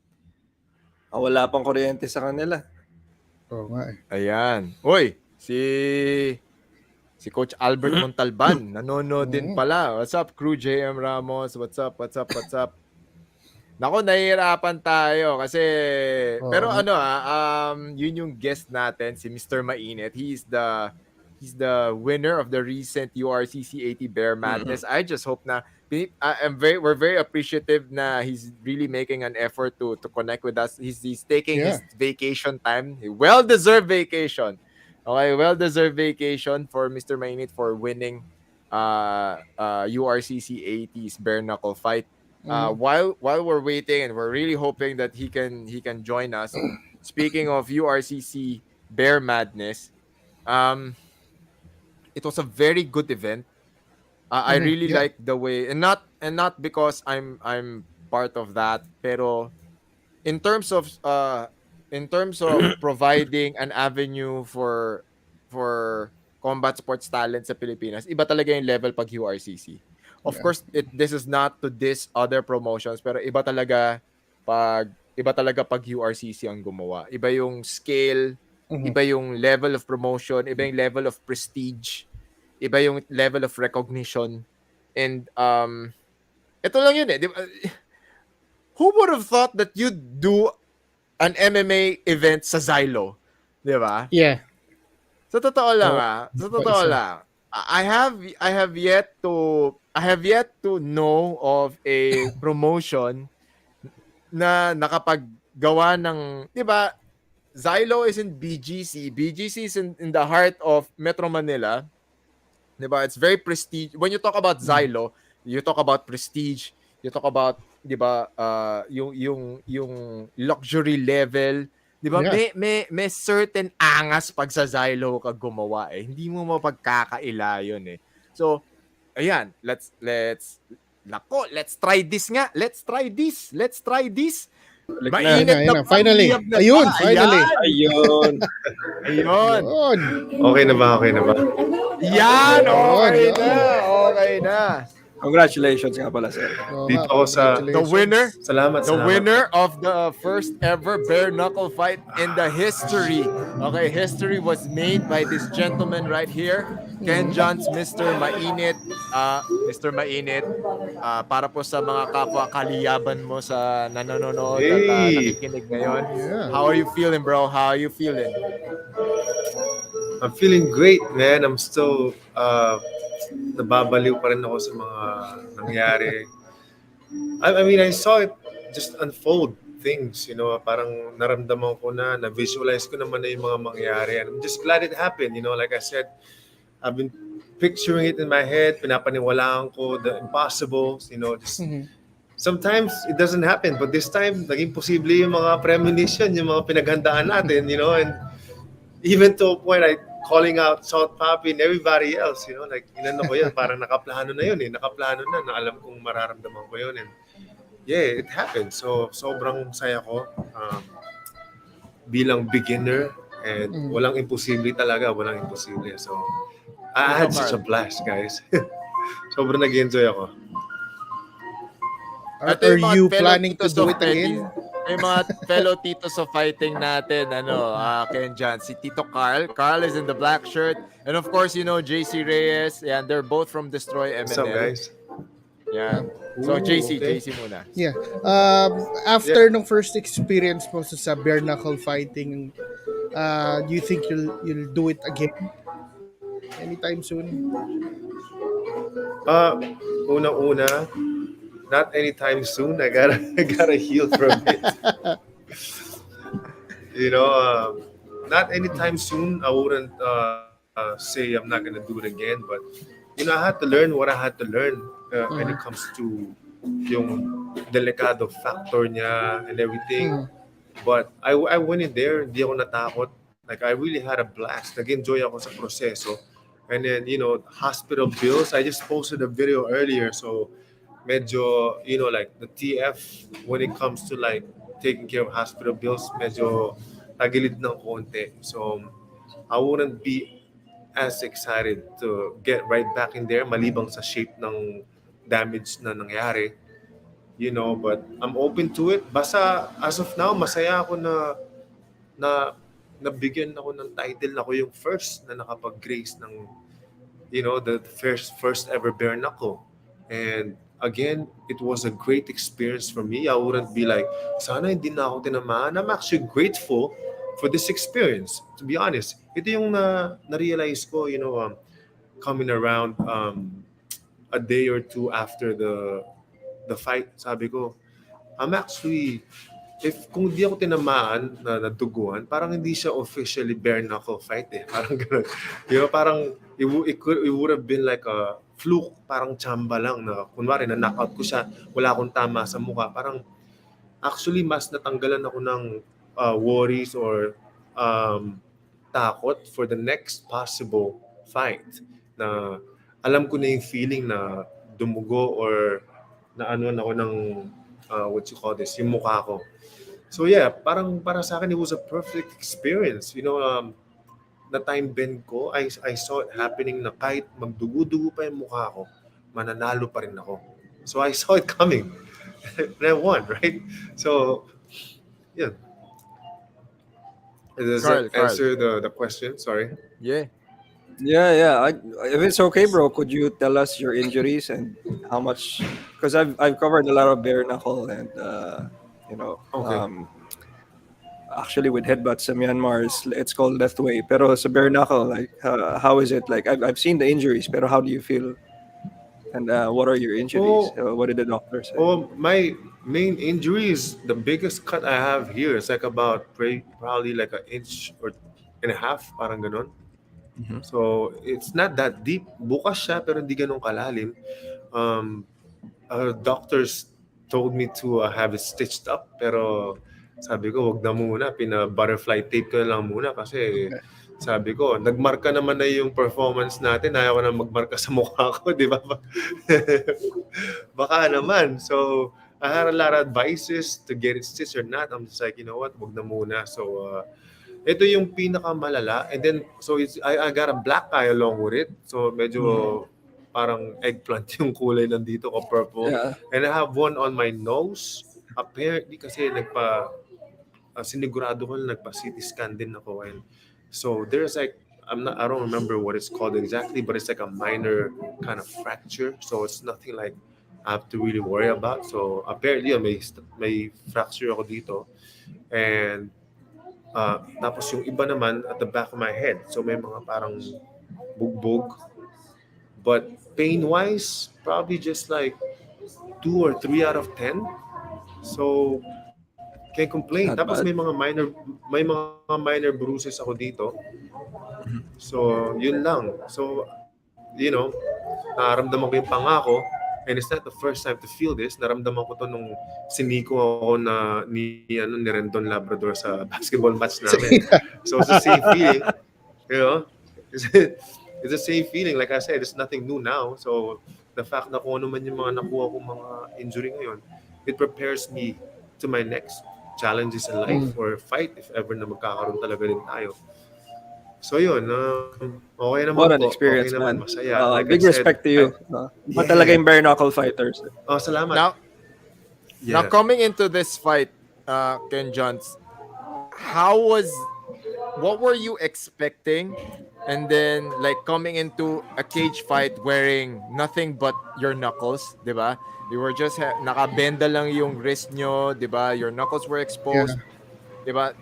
Wala pang kuryente sa kanila. Oo nga eh. Ayan. Uy, si Coach Albert Montalban. Nanonood din pala. What's up, Crew JM Ramos? What's up? Naku, nahihirapan tayo kasi pero yun yung guest natin, si Mr. Mainit. He's the winner of the recent URCC 80 Bare Madness. I just hope na we're very appreciative na he's really making an effort to connect with us. He's taking his vacation time. Well-deserved vacation. Okay, well-deserved vacation for Mr. Mainit for winning URCC 80's Bare Knuckle Fight. While we're waiting and we're really hoping that he can join us. Speaking of URCC Bare Madness, it was a very good event. I really like the way, and not because I'm part of that, pero in terms of providing an avenue for combat sports talent sa Pilipinas, iba talaga yung level pag URCC. Of course, this is not to diss other promotions, pero iba talaga pag URCC ang gumawa. Iba yung scale, iba yung level of promotion, iba yung level of prestige, iba yung level of recognition. And ito lang yun eh. Who would have thought that you'd do an MMA event sa Xylo? Di ba? Yeah. Sa totoo lang lang. I have yet to know of a promotion na nakapaggawa ng, 'di ba? Xylo is in BGC. BGC is in the heart of Metro Manila. Diba? It's very prestige. When you talk about Xylo, you talk about prestige, you talk about, 'di ba, yung luxury level, 'di ba? Yeah. May certain angas pag sa Xylo ka gumawa eh. Hindi mo mapagkakaila 'yun eh. So, ayan, let's try this nga. Let's try this. Ayun Mainit na, na pa, finally. liyab na Ayun, pa. finally. Ayun. Ayun. Yun. Okay na ba? Yan, okay Yun, na. Okay na. Congratulations nga pala, sir. Oo Dito nga, ako sa- The congratulations. winner, Salamat. the winner of the first ever bare knuckle fight in the history. Okay, history was made by this gentleman right here, Ken John's Mr. Mainit. Mr. Mainit, para po sa mga kapwa kaliyaban mo sa nanonood at Hey! nakikinig ngayon. Yeah. How are you feeling, bro? How are you feeling? I'm feeling great, man. I'm still nababaliw pa rin ako sa mga nangyari. I mean, I saw it just unfold things, you know, parang naramdaman ko na-visualize ko naman na yung mga mangyari. And I'm just glad it happened, you know, like I said, I've been picturing it in my head, pinapaniwalaan ko the impossible, you know, just sometimes it doesn't happen, but this time, naging posible yung mga premonition, yung mga pinaghandaan natin, you know, and even to a point, I calling out Salt Papi and everybody else, you know, like, inano ko yun, parang nakaplano na yun nakaplano na alam kong mararamdaman ko yun, and yeah, it happened. So, sobrang saya ko bilang beginner, and walang imposible talaga, so, I had such a blast, guys. Sobrang nag-enjoy ako. Ito Are yung mga you fellow planning to titos do of it again? May mga fellow titos of fighting natin, Ken John. Si Tito Carl. Carl is in the black shirt. And of course, you know, JC Reyes. Yeah, they're both from Destroy MNL. What's up, guys? Yeah. So, Ooh, JC okay. muna. Yeah. After nung first experience mo sa bare knuckle fighting, do you think you'll do it again anytime soon? Unang-una, not anytime soon. I gotta heal from it. You know, not anytime soon. I wouldn't say I'm not gonna do it again, but you know, I had to learn what I had to learn when it comes to yung delikado factor niya and everything. But I went in there, hindi ako natakot. Like, I really had a blast. Nag-enjoy ako sa proseso. And then, you know, hospital bills. I just posted a video earlier, so medyo, you know, like the TF when it comes to like taking care of hospital bills, medyo tagilid ng konti. So I wouldn't be as excited to get right back in there malibang sa shape ng damage na nangyari, you know, but I'm open to it. Basta as of now, masaya ako na nabigyan ako ng title na ako yung first na nakapag-grace ng, you know, the first ever bare knuckle. And again, it was a great experience for me. I wouldn't be like, sana hindi na ako tinamaan. I'm actually grateful for this experience, to be honest. Ito yung na-realize ko, you know, coming around a day or two after the fight, sabi ko, I'm actually, kung di ako tinamaan na naduguan, parang hindi siya officially bare knuckle fight eh. Parang gano'n. You know, parang it would have been like a fluke, parang chamba lang na kunwari na knockout ko siya, wala akong tama sa mukha. Parang actually mas natanggalan ako ng worries or takot for the next possible fight. Na alam ko na yung feeling na dumugo or na ano ako ng what you call this, yung mukha ko. So yeah, parang para sa akin, it was a perfect experience. You know, na time bend ko, I saw it happening na kahit magdugo-dugo pa yung mukha ko, mananalo pa rin ako. So I saw it coming. And I won, right? So, yeah. Does that answer the question? Sorry. Yeah. Yeah. If it's okay, bro, could you tell us your injuries and how much? Because I've covered a lot of bare knuckle and you know, Okay. actually with headbutts sa Myanmar, it's called death way. Pero sa bare knuckle, like how is it? Like I've seen the injuries, pero how do you feel And what are your injuries? What did the doctor say? Oh, my main injury is the biggest cut I have here. It's like about probably like an inch or and a half, parang ganon. So it's not that deep. Bukas siya pero hindi ganun kalalim. Um, doctors told me to have it stitched up pero sabi ko wag na muna, pina-butterfly tape ko na lang muna kasi sabi ko, nagmarka naman na yung performance natin, ayaw ko na magmarka sa mukha ko, di ba? Baka naman. So, I had a lot of advices to get it stitched or not. I'm just like, you know what, wag na muna. So, ito yung pinakamalala. And then, so I got a black eye along with it. So, medyo parang eggplant yung kulay nandito o purple. Yeah. And I have one on my nose. Apparently, kasi sinigurado ko na nagpa-CT scan din ako. And so there's like, I don't remember what it's called exactly, but it's like a minor kind of fracture. So it's nothing like I have to really worry about. So apparently may fracture ako dito. And tapos yung iba naman at the back of my head. So may mga parang bugbog. But pain-wise, probably just like 2 or 3 out of 10. So can't complain. Not Tapos bad. may mga minor bruises ako dito. So, yun lang. So, you know, naramdaman ko yung pangako. And it's not the first time to feel this. Naramdaman ko to nung siniko ako ni Rendon Labrador sa basketball match namin. So, it's the same feeling. You know? It's the same feeling. Like I said, it's nothing new now. So, the fact na kung ano man yung mga nakuha kong mga injury ngayon, it prepares me to my next challenges in life or fight if ever na magkakaroon talaga din tayo. So yun, okay naman What an po. experience, Okay naman, man. masaya. Like Big I said, respect to you. Iba talaga yung bare knuckle fighters. Salamat. Now Yeah. coming into this fight, Ken Johns, what were you expecting? And then like coming into a cage fight wearing nothing but your knuckles, di ba? You were just nakabenda lang yung wrist nyo, di ba? Your knuckles were exposed, di ba?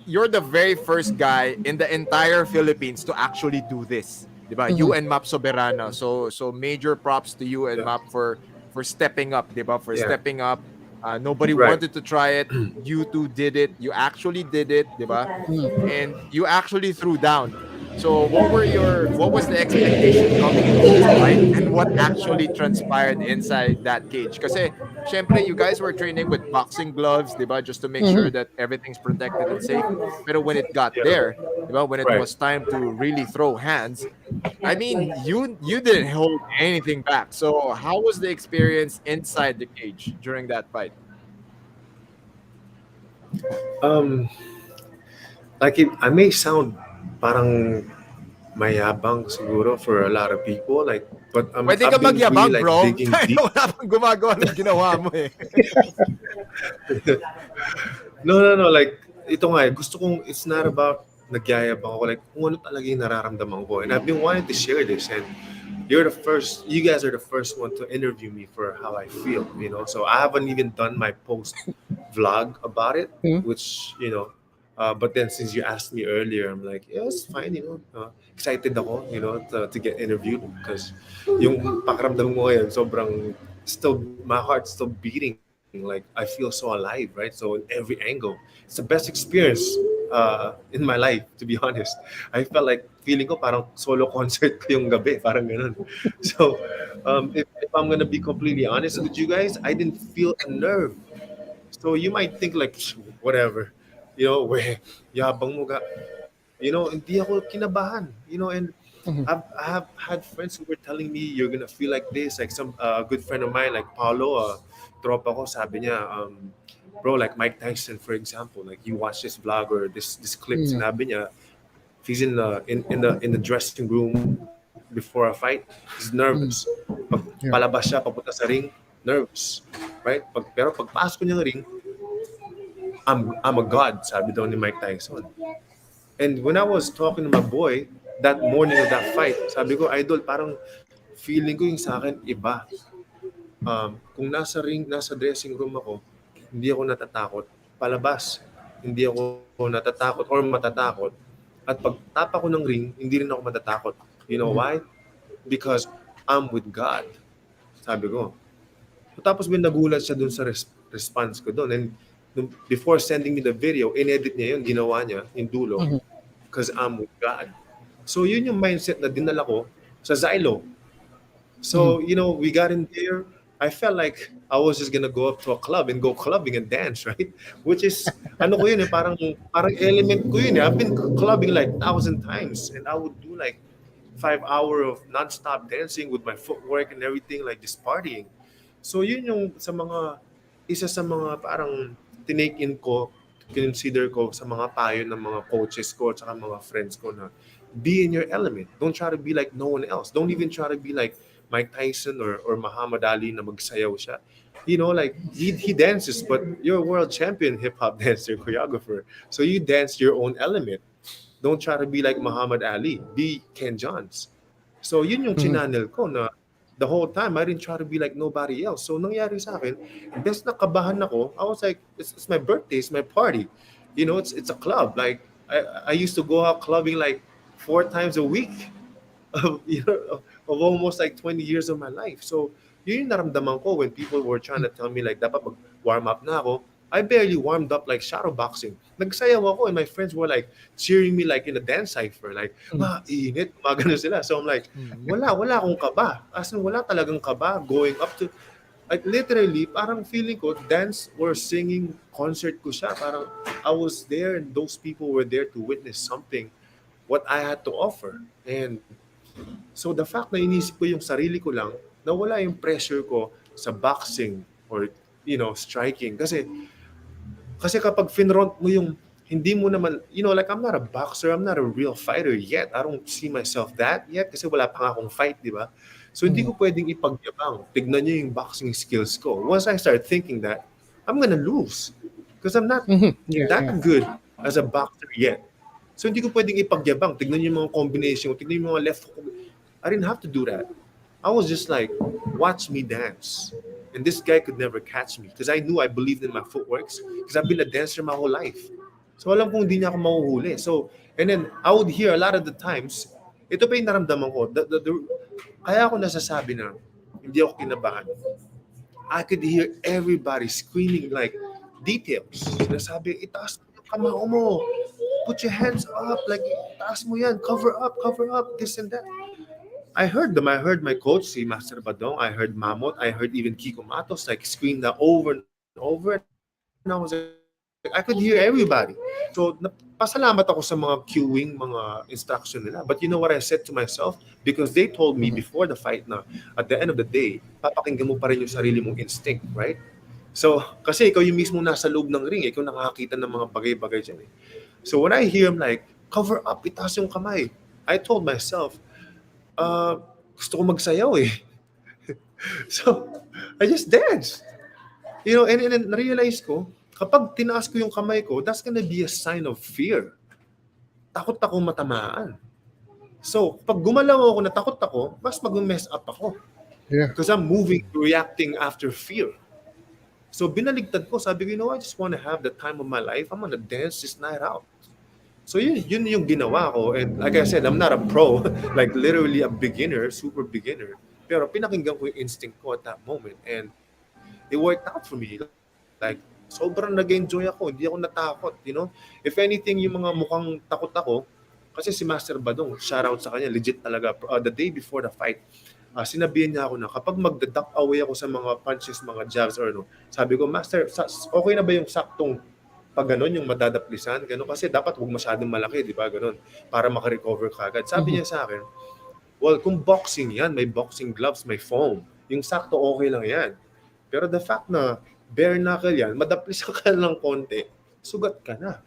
You're the very first guy in the entire Philippines to actually do this, di ba? You and Map Soberano. So major props to you and Map for stepping up, di ba? For stepping up. Nobody wanted to try it. You two did it. You actually did it, di ba? And you actually threw down. So what was the expectation coming into this fight and what actually transpired inside that cage? Kasi syempre you guys were training with boxing gloves, diba, just to make sure that everything's protected and safe. Pero when it got there, diba, when it was time to really throw hands, I mean, you didn't hold anything back. So how was the experience inside the cage during that fight? I may sound parang mayabang siguro for a lot of people, like, but Pwede ka I've been magyabang, really, like, bro. digging deep. Wala pang gumagawa ng ginawa mo eh. No, like, ito nga, gusto kong, it's not about nagyayabang ako, like, kung ano talaga yung nararamdaman ko. And I've been wanting to share this, and you guys are the first one to interview me for how I feel, you know? So I haven't even done my post vlog about it, which, you know, but then since you asked me earlier, I'm like, yeah, it's fine, you know. Excited ako, you know, to get interviewed because yung pakiramdam ko ngayon, sobrang still, my heart's still beating. Like, I feel so alive, right? So in every angle, it's the best experience in my life, to be honest. I felt like feeling ko parang solo concert ko yung gabi, parang ganun. So if I'm gonna be completely honest with you guys, I didn't feel a nerve. So you might think like, whatever, you know, where yabang mo ga, you know, hindi ako kinabahan, you know, and I have had friends who were telling me you're gonna feel like this, like some good friend of mine, like Paulo, tropa ko, sabi niya, bro, like Mike Tyson, for example, like you watch this vlog or this clip, sinabi niya, if he's in the dressing room before a fight, he's nervous. Pag palabas siya, papunta sa ring, nervous, right? Pero pagpasok niya ng ring, I'm a god, sabi daw ni Mike Tyson. And when I was talking to my boy that morning of that fight, sabi ko, idol, parang feeling ko yung sa akin iba. Kung nasa dressing room ako, hindi ako natatakot. Palabas, hindi ako natatakot or matatakot. At pag tapa ko ng ring, hindi rin ako matatakot. You know why? Because I'm with God. Sabi ko. Tapos may nagulat siya dun sa response ko dun. And before sending me the video, inedit niya yun, ginawa niya, yung dulo, because I'm with God. So yun yung mindset na dinala ko sa Xylo. So, we got in there. I felt like I was just gonna go up to a club and go clubbing and dance, right? Which is, ano ko yun parang element ko yun I've been clubbing like 1,000 times and I would do like 5 hours of non-stop dancing with my footwork and everything, like just partying. So yun yung isa sa mga parang tinake in ko, consider ko sa mga payo ng mga coaches ko at saka mga friends ko na be in your element. Don't try to be like no one else. Don't even try to be like Mike Tyson or Muhammad Ali na magsayaw siya. Like he dances, but you're a world champion hip-hop dancer, choreographer. So you dance your own element. Don't try to be like Muhammad Ali. Be Ken Johns. So yun yung chinanel ko na the whole time, I didn't try to be like nobody else. So nangyari sa akin, best na kabahan ako, I was like, it's my birthday, it's my party. It's a club. Like, I used to go out clubbing like 4 times a week of almost like 20 years of my life. So yun yung naramdaman ko when people were trying to tell me like, dapat mag-warm up na ako. I barely warmed up like shadow boxing. Nagsayaw ako and my friends were like cheering me like in a dance cipher. Like, init, magano sila. So I'm like, wala akong kaba. As in, wala talagang kaba going up to, like literally, parang feeling ko, dance or singing concert ko siya. Parang I was there and those people were there to witness something, what I had to offer. And so the fact na inisip ko yung sarili ko lang, nawala yung pressure ko sa boxing or, striking. Kasi kapag finront mo yung hindi mo naman, like I'm not a boxer, I'm not a real fighter yet. I don't see myself that yet kasi wala pa nga akong fight, di ba? So hindi ko pwedeng ipagyabang. Tignan niyo yung boxing skills ko. Once I start thinking that, I'm gonna lose. Because I'm not that good as a boxer yet. So hindi ko pwedeng ipagyabang. Tignan niyo yung mga combination, tignan niyo yung mga left hook. I didn't have to do that. I was just like, watch me dance. And this guy could never catch me because I knew I believed in my footworks because I've been a dancer my whole life. So alam kong hindi niya ako mahuhuli. So, and then I would hear a lot of the times, ito pa yung naramdaman ko, kaya ako nasasabi na hindi ako kinabahan. I could hear everybody screaming like details. Sinasabi, itaas mo yung kamao mo. Put your hands up. Like, itaas mo yan. Cover up, this and that. I heard them. I heard my coach, si Master Badong. I heard Mamot. I heard even Kiko Matos like scream that over and over. And I was like, I could hear everybody. So, pasalamat ako sa mga cueing, mga instruction nila. But you know what I said to myself? Because they told me before the fight na at the end of the day, papakinggan mo pa rin yung sarili mong instinct, right? So, kasi ikaw yung mismo nasa loob ng ring. Ikaw nakakakita ng mga bagay-bagay dyan. So, when I hear him like, cover up, itaas yung kamay. I told myself, gusto ko magsayaw eh. So, I just danced. And then na-realize ko, kapag tinaas ko yung kamay ko, that's gonna be a sign of fear. Takot akong matamaan. So, pag gumalaw ako, natakot ako, mas mag-mess up ako. Yeah. Because I'm moving, reacting after fear. So, binaligtad ko. Sabi ko, I just want to have the time of my life. I'm gonna dance this night out. So yun yung ginawa ko. And like I said, I'm not a pro. Like literally a beginner, super beginner. Pero pinakinggan ko yung instinct ko at that moment. And it worked out for me. Like, sobrang nag-enjoy ako. Hindi ako natakot, If anything, yung mga mukhang takot ako, kasi si Master Badong, shoutout sa kanya, legit talaga. The day before the fight, sinabihan niya ako na kapag magda-duck away ako sa mga punches, mga jabs or sabi ko, Master, okay na ba yung saktong pag gano'n, yung madadaplisan, gano'n, kasi dapat huwag masyadong malaki, di ba, gano'n, para makarecover ka agad. Sabi niya sa akin, well, kung boxing yan, may boxing gloves, may foam, yung sakto okay lang yan. Pero the fact na bare knuckle yan, madaplisan ka lang konti, sugat ka na.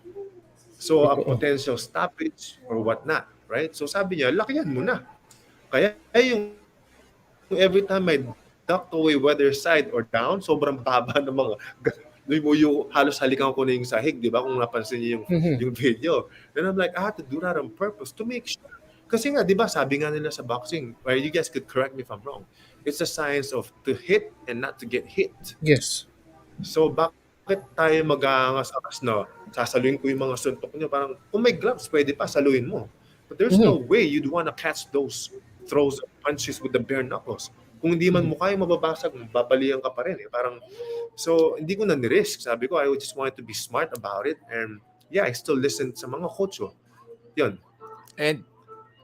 So, a potential stoppage or whatnot, right? So, sabi niya, lakihan mo na. Kaya yung every time I ducked away whether side or down, sobrang baba ng mga yung halos halikan ko na yung sahig, di ba? Kung napansin niyo yung video. Then I'm like, I had to do that on purpose to make sure. Kasi nga, di ba, sabi nga nila sa boxing, right, you guys could correct me if I'm wrong, it's a science of to hit and not to get hit. Yes. So, bakit tayo mag-aangas-angas na sasaluin ko yung mga suntok niyo? Parang, kung may gloves, pwede pa, saluin mo. But there's no way you'd want to catch those throws of punches with the bare knuckles. Kung hindi man mukha yung mababasag, babalian ka pa rin eh. Parang, so, hindi ko na ni-risk. Sabi ko, I just wanted to be smart about it. And yeah, I still listen sa mga coach ko. Yun. And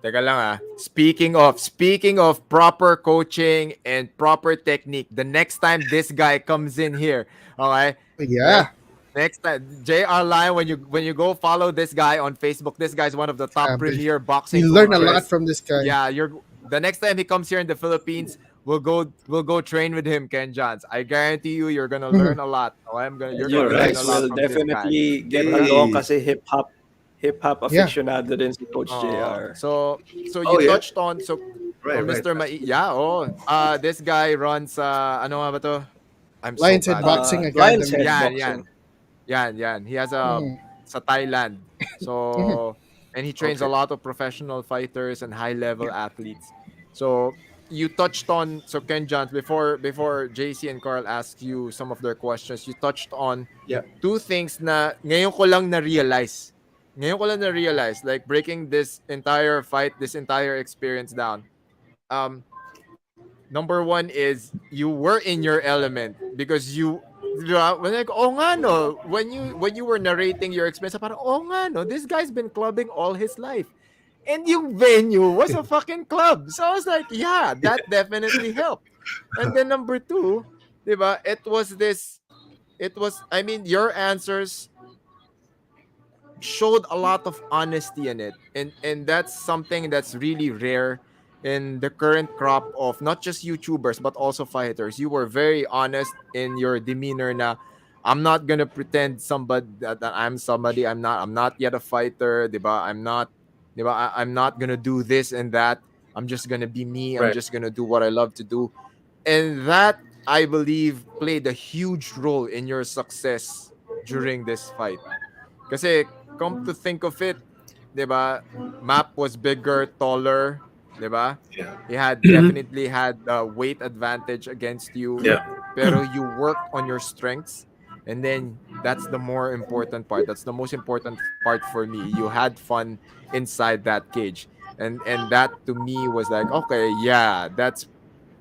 teka lang speaking of proper coaching and proper technique, the next time this guy comes in here, okay? Yeah. Next time, JR Lion, when you go follow this guy on Facebook, this guy's one of the top premier boxing You learn a coaches. lot from this guy. Yeah, the next time he comes here in the Philippines, we'll go train with him, Ken Johns. I guarantee you, you're gonna learn a lot. You're You gonna learn guys a lot will from this guy. definitely get along kasi hip-hop aficionado din si Coach Oh, JR. So Oh, you yeah? touched on Right, Mr. This guy runs ano nga ba to? I'm Lions so Head bad. Boxing Lions Academy. Head Yan. Boxing. He has a sa Thailand. So and he trains a Okay. lot of professional fighters and high-level athletes. So you touched on Ken Johns before JC and Carl asked you some of their questions. You touched on two things na ngayon ko lang na-realize. Like breaking this entire fight, this entire experience down. Number one is you were in your element because when like when you were narrating your experience, parang this guy's been clubbing all his life. And yung venue was a fucking club. So I was like, yeah, that definitely helped. And then number two, diba, your answers showed a lot of honesty in it. And that's something that's really rare in the current crop of not just YouTubers but also fighters. You were very honest in your demeanor na I'm not gonna pretend that I'm somebody. I'm not yet a fighter, diba? I'm not gonna do this and that. I'm just gonna be me. I'm Right. just gonna do what I love to do. And that, I believe, played a huge role in your success during this fight. Kasi, come to think of it, diba? Map was bigger, taller, diba? Yeah. He definitely had a weight advantage against you. Yeah. Pero you worked on your strengths. And then that's the more important part. That's the most important part for me. You had fun inside that cage. And that to me was like, okay, yeah,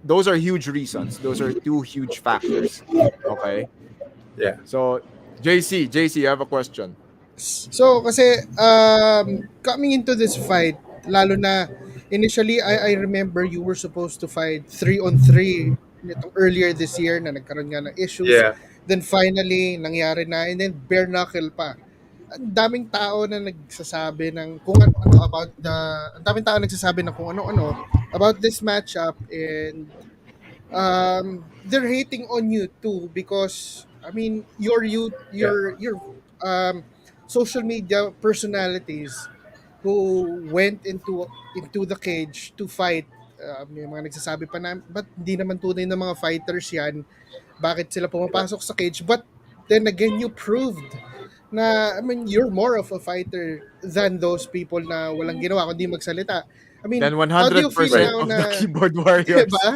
those are huge reasons. Those are two huge factors. Okay? Yeah. So JC, you have a question. So, kasi, coming into this fight, lalo na, initially, I remember you were supposed to fight 3-on-3 earlier this year na nagkaroon nga ng issues. Yeah. Then finally, nangyari na, and then bare knuckle pa. Ang daming tao na nagsasabi ng kung ano about ang daming tao nagsasabi ng kung ano-ano about this matchup, and they're hating on you too because I mean your social media personalities who went into the cage to fight. May mga nagsasabi pa na but hindi naman tunay na mga fighters yan, bakit sila pumapasok sa cage? But then again, you proved na, I mean, you're more of a fighter than those people na walang ginawa kundi magsalita. I mean, Then 100% how do you feel now of na, the keyboard warriors. diba?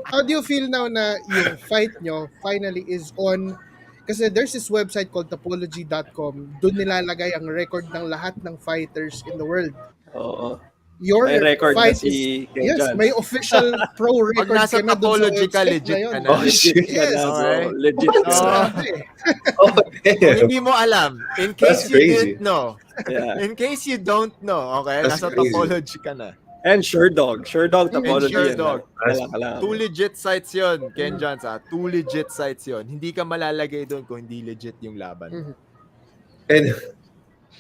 How do you feel now na yung fight nyo finally is on? Kasi there's this website called topology.com. Doon nilalagay ang record ng lahat ng fighters in the world. Oo. Your May record na fight si Ken yes, Johns. may official pro Pag record nasa ka na doon sa Topology ka, website legit na yun. ka na. Oh, shit. Legit ka Yes. na, bro. Okay. Legit ka na. Grabe. Oh, Kung damn. hindi mo alam, in case That's you crazy. didn't know, Yeah. in case you don't know, okay, That's nasa crazy. Topology ka na. And Sure Dog topology. Sure yan, Dog. Kailangan. Two legit sites yun, Ken Johns, Two legit sites yun. Hindi ka malalagay doon kung hindi legit yung laban. Mhm. And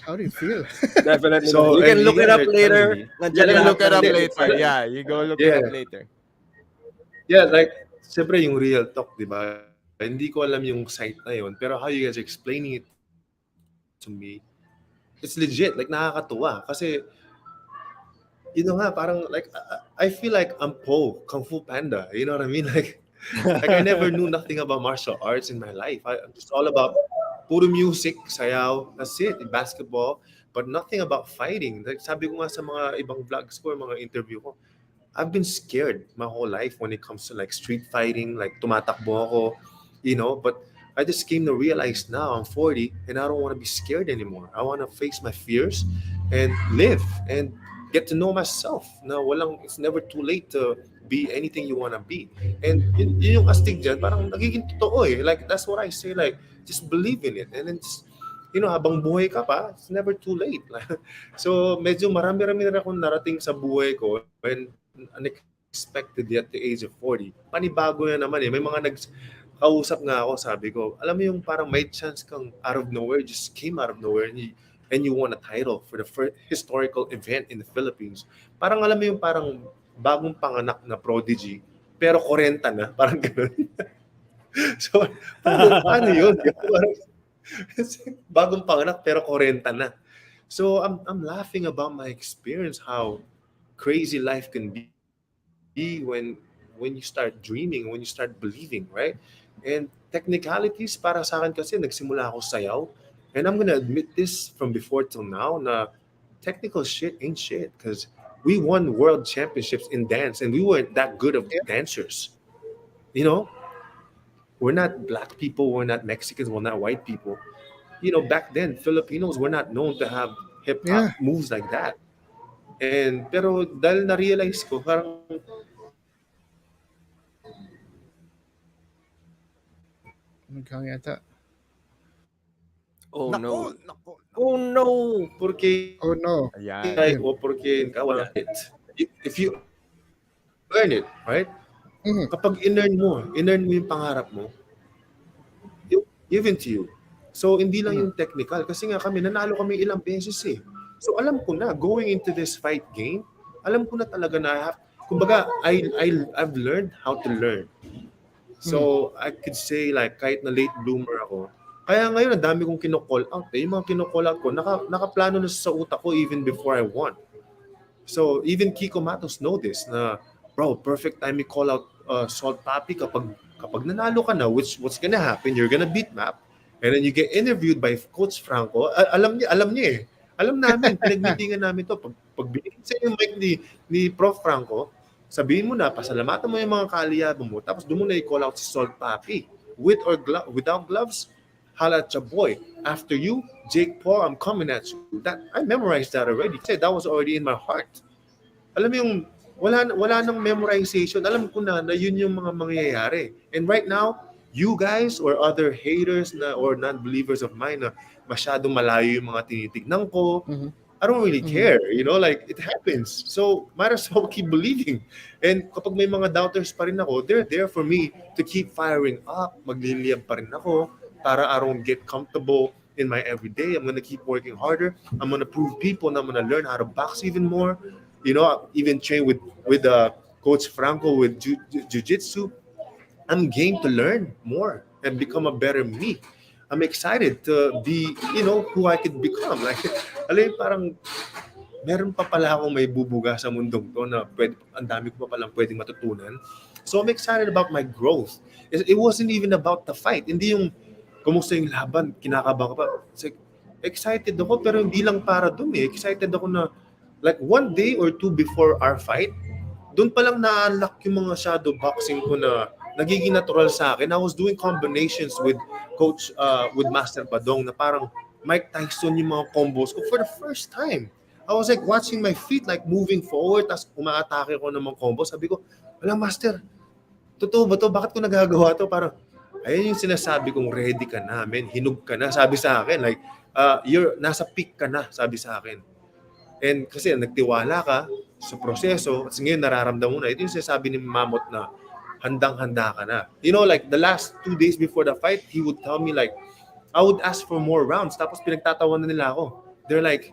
How do you feel? Definitely. So, you can and look it up you're later. telling me- Nandiyan You can lahat look it ng up dates. later. Yeah, you go look it Yeah. up later. yeah, like, siyempre yung real talk, di ba? Hindi ko alam yung site na yun, pero how you guys are explaining it to me, it's legit. Like, nakakatuwa. Kasi, you know nga, parang, like, I feel like I'm Po, Kung Fu Panda. You know what I mean? Like I never knew nothing about martial arts in my life. I'm just all about puro music, sayaw, that's it, basketball, but nothing about fighting. Like, sabi ko nga sa mga ibang vlogs ko, mga interview ko, I've been scared my whole life when it comes to like street fighting, like tumatakbo ako, you know, but I just came to realize now I'm 40 and I don't want to be scared anymore. I want to face my fears and live. And get to know myself. Na it's never too late to be anything you wanna be. And yun yung astig dyan, parang nagiging totoo eh. Like, that's what I say, like, just believe in it. And then just, habang buhay ka pa, it's never too late. So, medyo marami-rami na akong narating sa buhay ko and unexpectedly at the age of 40. Panibago na naman eh. May mga kausap nga ako, sabi ko, alam mo yung parang may chance kang out of nowhere, just came out of nowhere and you won a title for the first historical event in the Philippines. Parang alam mo yung parang bagong panganak na prodigy, pero 40 na, parang gano'n. So, paano yun? Bagong panganak, pero 40 na. So, I'm laughing about my experience, how crazy life can be when you start dreaming, when you start believing, right? And technicalities, para sa akin kasi, nagsimula ako sayaw. And I'm gonna admit this from before till now, na technical shit ain't shit. Because we won world championships in dance and we weren't that good of dancers. We're not black people, we're not Mexicans, we're not white people. Back then, Filipinos were not known to have hip-hop moves like that. Pero dahil na-realize ko, parang Nagkang yata. Oh no. Nako. Oh no. Porque Oh no. Ayan. o porque wala it. If you earn it, right? Kapag in-earn mo yung pangarap mo, given to you. So, hindi lang yung technical. Kasi nga nanalo kami ilang beses eh. So, alam ko na, going into this fight game, alam ko na talaga na, kumbaga, I've learned how to learn. So, I could say like, kahit na late bloomer ako, kaya ngayon, ang dami kong kino-call out. Yung mga kino-call out ko, nakaplano na sa utak ko even before I won. So, even Kiko Matos know this, na, bro, perfect time you call out Salt Papi kapag nanalo ka na, what's gonna happen, you're gonna beat Map, and then you get interviewed by Coach Franco. Alam niya eh. Alam namin, pinag-meetingan namin to. Pag binigyan sa yung mic ni Prof. Franco, sabihin mo na, pasalamatan mo yung mga kaaliyado mo, tapos doon mo na i-call out si Salt Papi. With or without gloves, holla at your boy. After you, Jake Paul, I'm coming at you. I memorized that already. Kasi that was already in my heart. Alam mo yung, wala nang memorization. Alam ko na yun yung mga mangyayari. And right now, you guys or other haters or non-believers of mine na masyadong malayo yung mga tinitignan ko, I don't really care, like it happens. So might as well keep believing. And kapag may mga doubters pa rin ako, they're there for me to keep firing up. Magliliyab pa rin ako para I don't get comfortable in my everyday. I'm gonna keep working harder. I'm gonna prove people and I'm gonna learn how to box even more. Even train with Coach Franco with Jiu Jitsu. I'm game to learn more and become a better me. I'm excited to be, who I could become. Like, parang meron pa pala akong may bubuga sa mundong to na ang dami ko pa palang pwedeng matutunan. So I'm excited about my growth. It wasn't even about the fight. Hindi yung kumusta yung laban, kinakabahan ka pa. It's like, excited ako pero hindi lang para dun eh. Excited ako na like one day or two before our fight, dun pa lang na-unlock yung mga shadow boxing ko na nagiging natural sa akin. I was doing combinations with Coach, with Master Badong na parang Mike Tyson yung mga combos ko for the first time. I was like watching my feet like moving forward, tapos umaatake ko ng mga combos. Sabi ko, wala Master, totoo ba to? Bakit ko nagagawa to? Parang, ayun yung sinasabi kong ready ka na, men. Hinug ka na, sabi sa akin. Like, nasa peak ka na, sabi sa akin. And kasi nagtiwala ka sa proseso, kasi ngayon nararamdaman mo na, ito yung sinasabi ni Mamot na, handang-handa ka na. Like the last 2 days before the fight, he would tell me like, I would ask for more rounds. Tapos pinagtatawanan nila ako. They're like,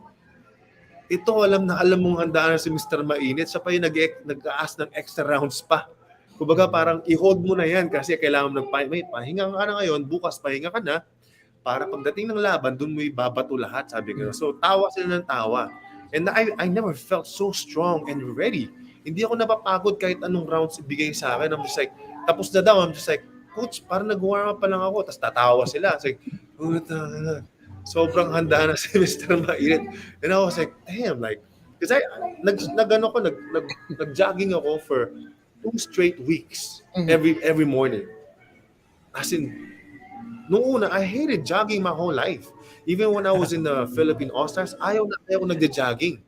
ito alam mong handaan na si Mr. Mainit. Siya pa yung nag-ask ng extra rounds pa. Kumbaga parang i-hold mo na yan kasi kailangan mo pahinga ka na ngayon, bukas pahinga ka na para pagdating ng laban, dun mo ibabato lahat, sabi ko. So tawa sila ng tawa. And I never felt so strong and ready. Hindi ako napapagod kahit anong rounds ibigay sa akin. I'm just like, tapos na daw, I'm just like, Coach, parang nag-warm up pa lang ako. Tapos tatawa sila. It's like, sobrang handa na si Mr. Mainit. And I was like, damn, like, because nag-jogging ako for 2 straight weeks every morning. As in, noong una, I hated jogging my whole life. Even when I was in the Philippine All-Stars, ayaw na nagja-jogging.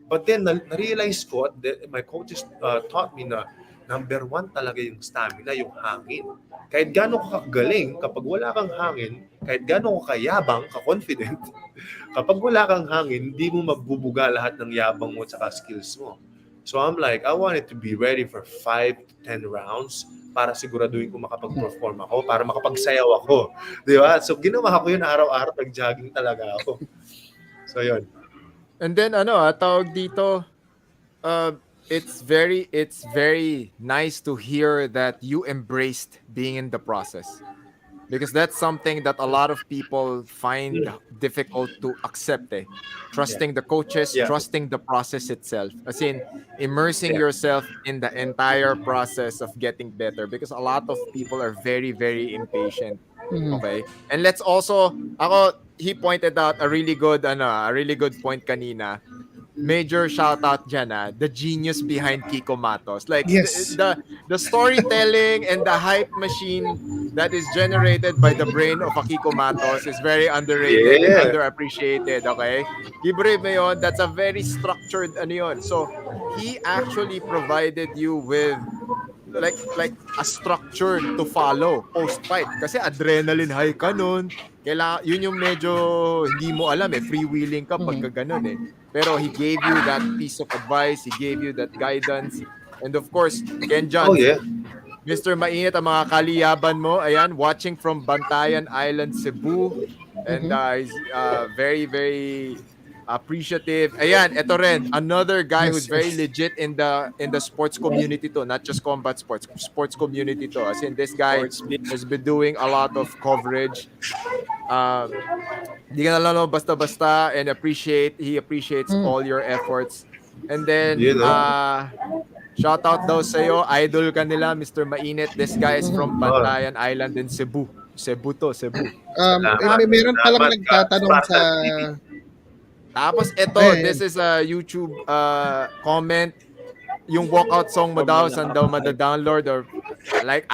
But then, na-realize ko, my coaches taught me na number one talaga yung stamina, yung hangin. Kahit gano'n ka kagaling, kapag wala kang hangin, kahit gano'n ka kayabang, ka-confident, kapag wala kang hangin, hindi mo magbubuga lahat ng yabang mo at skills mo. So I'm like, I wanted to be ready for 5 to 10 rounds para siguraduhin ko makapag-perform ako, para makapagsayaw ako. Di ba? So ginawa ko yun araw-araw, nag-jogging talaga ako. So yun. And then tawag dito, it's very nice to hear that you embraced being in the process. Because that's something that a lot of people find difficult to accept. Trusting the coaches, trusting the process itself. As in, immersing yourself in the entire process of getting better. Because a lot of people are very, very impatient. Okay? And let's also, he pointed out a really good point kanina. Major shout out dyan, the genius behind Kiko Matos. Like Yes. the storytelling and the hype machine that is generated by the brain of Kiko Matos is very underrated and underappreciated, okay? Libre mo yun, that's a very structured yun. So he actually provided you with like a structure to follow post-fight. Kasi adrenaline high ka nun. Yun yung medyo hindi mo alam freewheeling ka pagka ganun Pero he gave you that piece of advice, he gave you that guidance. And of course, Ken John, Mr. Mainit, ang mga kaliyaban mo, ayan, watching from Bantayan Island, Cebu. And he's very, very appreciative. Ayan, eto rin, another guy who's very legit in the sports community to, not just combat sports community to. As in, this guy has been doing a lot of coverage. Di ka na lang basta-basta, and he appreciates all your efforts. And then, shout out daw sa'yo, idol ka nila, Mr. Mainit. This guy is from Bantayan Island in Cebu. Cebu. Meron palang nagtatanong sa... Tapos ito, this is a YouTube comment. Yung walkout song mo daw, saan daw mada-download or like,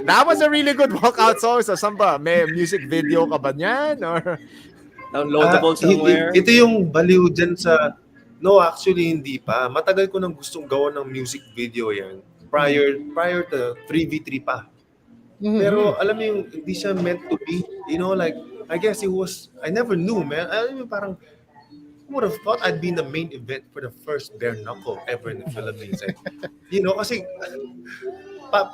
that was a really good walkout song. So, saan ba? May music video ka ba niyan? Or... Downloadable somewhere? Ito yung baliw dyan sa... No, actually, hindi pa. Matagal ko nang gustong gawa ng music video yan. Prior to 3v3 pa. Pero, alam mo yung, hindi siya meant to be. You know, like, I guess it was... I never knew, man. Alam mo, parang... I would have thought I'd be in the main event for the first bare knuckle ever in the Philippines. Like, you know, kasi...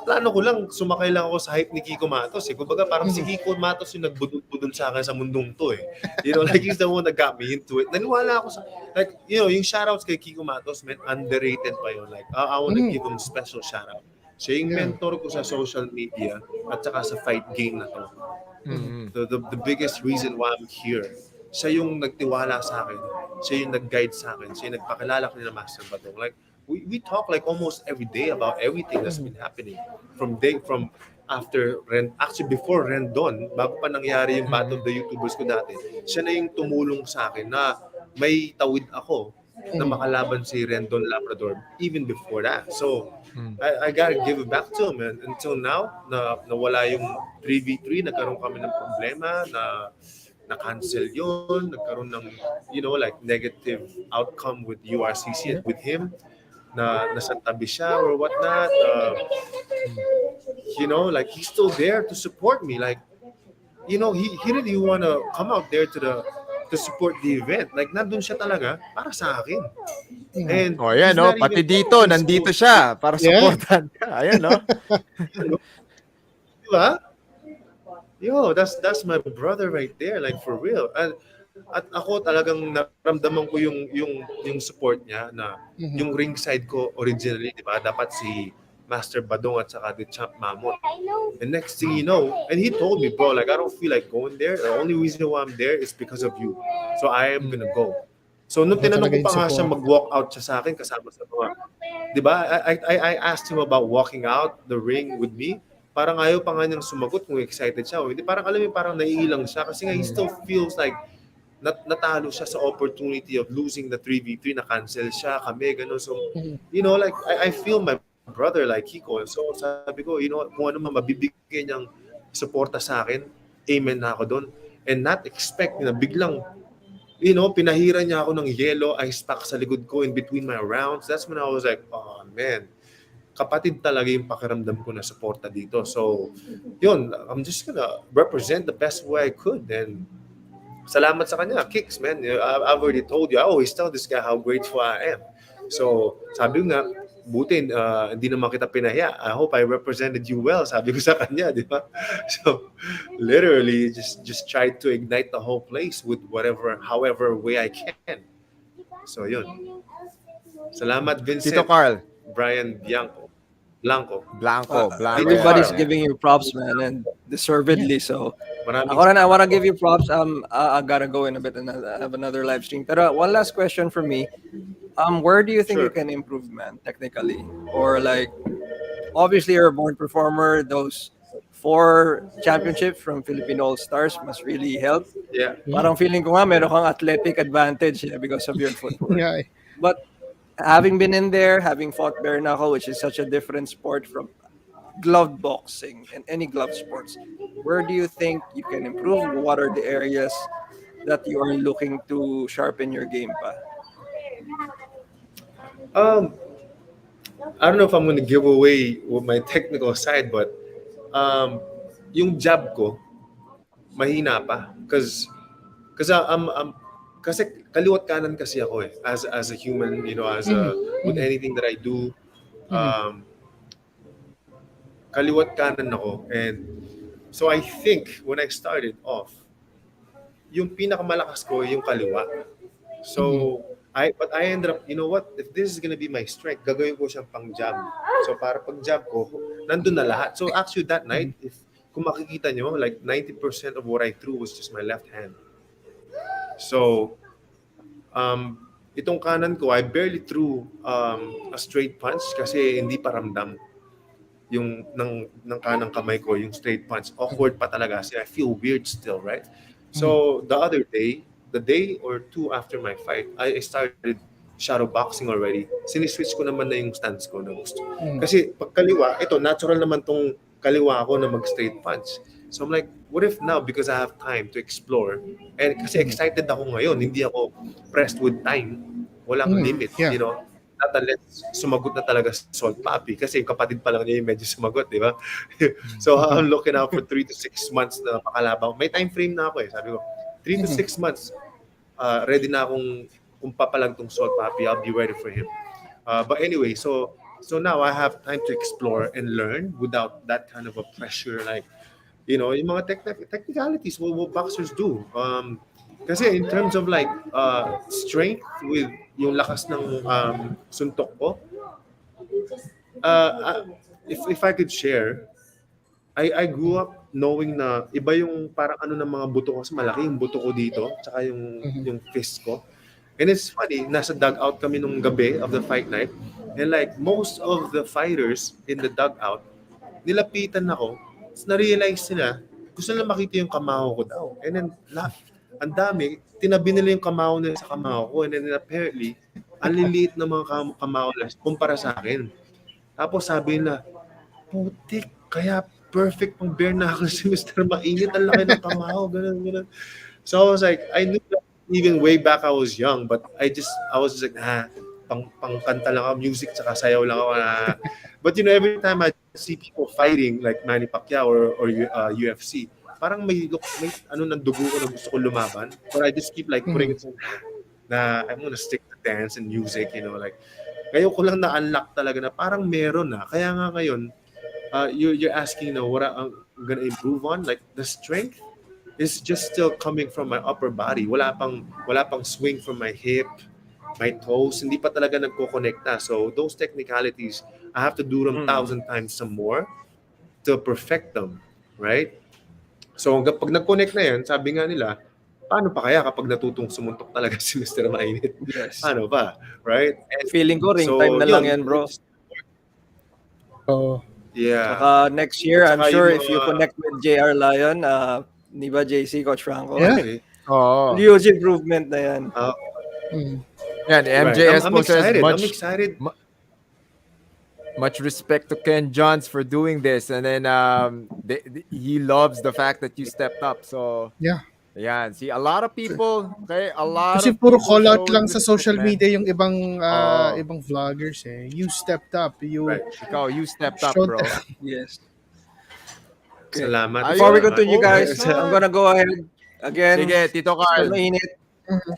plano ko lang, sumakay lang ako sa hype ni Kiko Matos. Kumbaga parang si Kiko Matos yung nagbudol-budol sa akin sa mundong to You know, like he's the one that got me into it. Naniwala ako sa, like, you know, yung shoutouts kay Kiko Matos, man, underrated pa yun. Like, I want to give him special shoutout. Siya yung mentor ko sa social media at saka sa fight game na to. The biggest reason why I'm here. Siya yung nagtiwala sa akin. Siya yung nag-guide sa akin. Siya yung nagpakilala ko nila Master Badong. Like, we talk like almost every day about everything that's been happening from after actually before Rendon, bago pa nangyari yung Battle of the YouTubers ko dati, siya na yung tumulong sa akin na may tawid ako na makalaban si Rendon Labrador even before that. So I gotta give it back to him, and until now na wala yung 3v3, nagkaroon kami ng problema na cancel yun, nagkaroon ng like negative outcome with URCC with him, na nasantabi siya or whatnot. Like he's still there to support me. Like, he really want to come out there to support the event. Like, nandun siya talaga para sa akin. And ayan, pati dito, nandito siya para supportan ka. Ayan, Diba? Yo, that's my brother right there, like for real. At ako talagang naramdaman ko yung support niya na yung ringside ko originally, di ba? Dapat si Master Badong at saka the Champ Mamon. And next thing you know, and he told me, bro, like I don't feel like going there. The only reason why I'm there is because of you. So I am gonna go. So nung tinanong ko pa nga siya mag-walk out siya sa akin kasama sa mga, di ba? I asked him about walking out the ring with me. Parang ayaw pa nga niyang sumagot kung excited siya. Hindi, parang alam mo, parang naiilang siya kasi nga he still feels like natalo siya sa opportunity of losing the 3v3, na-cancel siya, kami, gano'n. So, like, I feel my brother like Kiko. So, sabi ko, kung ano man mabibigyan niyang suporta sa akin, amen na ako doon. And not expect na biglang pinahira niya ako ng yellow ice pack sa likod ko in between my rounds. That's when I was like, oh man, kapatid talaga yung pakiramdam ko na suporta dito. So, yun, I'm just gonna represent the best way I could. And salamat sa kanya, Kicks, man. I've already told you, I always tell this guy how grateful I am. So, sabi ko nga, buti, hindi naman kita pinahiya. I hope I represented you well, sabi ko sa kanya, di ba? So, literally, just try to ignite the whole place with however way I can. So, yun. Salamat, Vincent. Tito Karl. Brian Blanco. Everybody's giving you props, man, and deservedly so. Maraming I want to give you props. I gotta go in a bit and I have another live stream. But one last question from me. Where do you think you can improve, man, technically? Or like, obviously you're a born performer. Those 4 championships from Filipino All-Stars must really help. Yeah. Parang feeling ko nga meron kang athletic advantage because of your footwork. Yeah. But having been in there, having fought bare knuckle, which is such a different sport from glove boxing and any glove sports, where do you think you can improve? What are the areas that you are looking to sharpen your game pa? I don't know if I'm going to give away with my technical side, but yung jab ko mahina pa because kasi kaliwat kanan kasi ako as a human, with anything that I do, kaliwat kanan ako. And so I think when I started off, yung pinakamalakas ko yung kaliwa. So I ended up, you know what, if this is gonna be my strength, gagawin ko siyang pang jab. So para pag jab ko, nandun na lahat. So actually that night, kung makikita nyo, like 90% of what I threw was just my left hand. So itong kanan ko, I barely threw a straight punch kasi hindi pa ramdam yung ng kanang kamay ko, yung straight punch. Awkward pa talaga kasi I feel weird still, right? So the other day, the day or 2 after my fight, I started shadow boxing already. Siniswitch ko naman na yung stance ko na gusto. Kasi pag kaliwa, ito, natural naman tong kaliwa ako na mag-straight punch. So I'm like, what if now, because I have time to explore, and kasi excited ako ngayon, hindi ako pressed with time, walang limit, not unless sumagot na talaga Salt Papi, kasi yung kapatid pa lang niya yung medyo sumagot, di ba? So I'm looking out for 3 to 6 months na pakalaban. May time frame na ako sabi ko, 3 to 6 months, ready na akong kung papalag tong Salt Papi, I'll be ready for him. But anyway, so now I have time to explore and learn without that kind of a pressure, like, yung mga technicalities, what boxers do. Kasi in terms of like strength with yung lakas ng suntok ko, if I could share, I grew up knowing na iba yung parang ng mga buto ko, kasi malaki yung buto ko dito, tsaka yung fist ko. And it's funny, nasa dugout kami nung gabi of the fight night, and like most of the fighters in the dugout, nilapitan ako, na-realize nila, gusto nila makita yung kamao ko daw. And then, ang dami, tinabi nila yung kamao nila sa kamao ko. And then apparently, ang liliit na mga kamao nila kumpara sa akin. Tapos sabi nila, putik, kaya perfect pang bare knuckle si Mr. Mainit. Ang laki ng kamao, ganun. So I was like, I knew that even way back I was young, but I was just like, pang kanta lang ako, music, tsaka sayaw lang ako. But every time I see people fighting like Manny Pacquiao or UFC, parang may ng dugo ko na gusto ko lumaban, but I just keep like putting it na I'm gonna stick to dance and music, like ngayon ko lang na-unlock talaga na parang meron na. Kaya nga ngayon, you're asking what I'm gonna improve on, like the strength is just still coming from my upper body. Wala pang swing from my hip, my toes, hindi pa talaga nagko-connect na. So those technicalities, I have to do them 1,000 times some more to perfect them, right? So pag nag-connect na yan, sabi nga nila, paano pa kaya kapag natutong sumuntok talaga si Mr. Mainit? Yes. Paano pa, right? And feeling ko ring time na lang yan, bro. Oh. Yeah. Next year, I'm Saka sure yung if you connect with JR Lion, di ba JC, Coach Franco? Yeah. Oo. Huge improvement na yan. Yan, MJS I'm po says excited. much, I'm excited. much respect to Ken Johns for doing this. And then he loves the fact that you stepped up. So Yeah. Ayan, see, a lot of people, okay, a lot Kasi of puro people call out showing lang sa social respect, man. media yung ibang Oh, ibang vloggers eh. You stepped up. You Right. ikaw, you stepped up, showed bro. Yes. Okay. Salamat. Before we Ayun, continue, guys, I'm overtime. gonna go ahead again. Sige, Tito Mr. Carl. Mainit,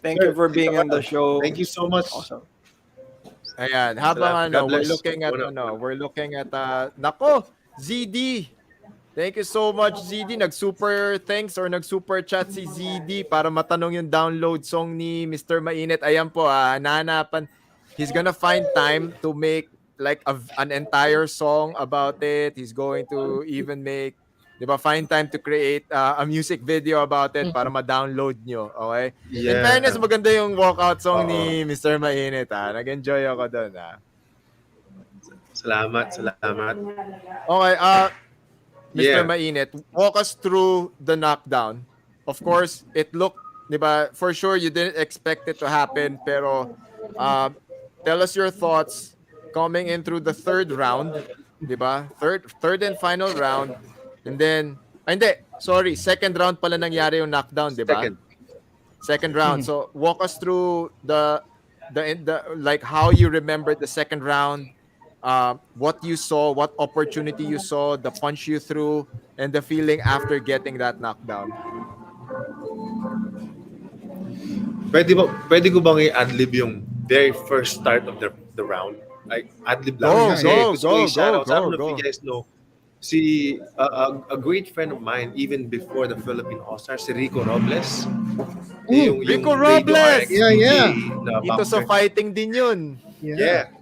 thank you Sir, for Tito being on the Carl, show. thank you so much. Awesome. Ayan, habang Salamat. God we're bless. looking at nako, ZD. Thank you so much, ZD. Nag-super thanks or nag-super chat si ZD para matanong yung download song ni Mr. Mainit. Ayan po, nahanapan. He's gonna find time to make like an entire song about it. He's going to even make, di ba, find time to create a music video about it para ma-download nyo. Okay? In fairness, Yeah. maganda yung walkout song Oo. ni Mr. Mainit. Nag-enjoy ako doon. Salamat. Okay, Mr. Yeah. Mainit, walk us through the knockdown. Of course, it looked, di ba, for sure you didn't expect it to happen, pero tell us your thoughts coming in through the third round, di ba? Third and final round. And then, second round pala nangyari yung knockdown, di ba? Second round. So, walk us through the like how you remembered the second round. What you saw, what opportunity you saw, the punch you threw, and the feeling after getting that knockdown. Pwede ko bang i-adlib yung very first start of the round? Like, adlib lang. Go, Kasi go, gusto ko go, i-shoutout. go, I don't know go. if you guys know, a great friend of mine, even before the Philippine All-Stars, si Rico Robles. Rico Radio Robles! RX Yeah, yeah. DJ na Dito sa boxer. fighting din yun. Yeah.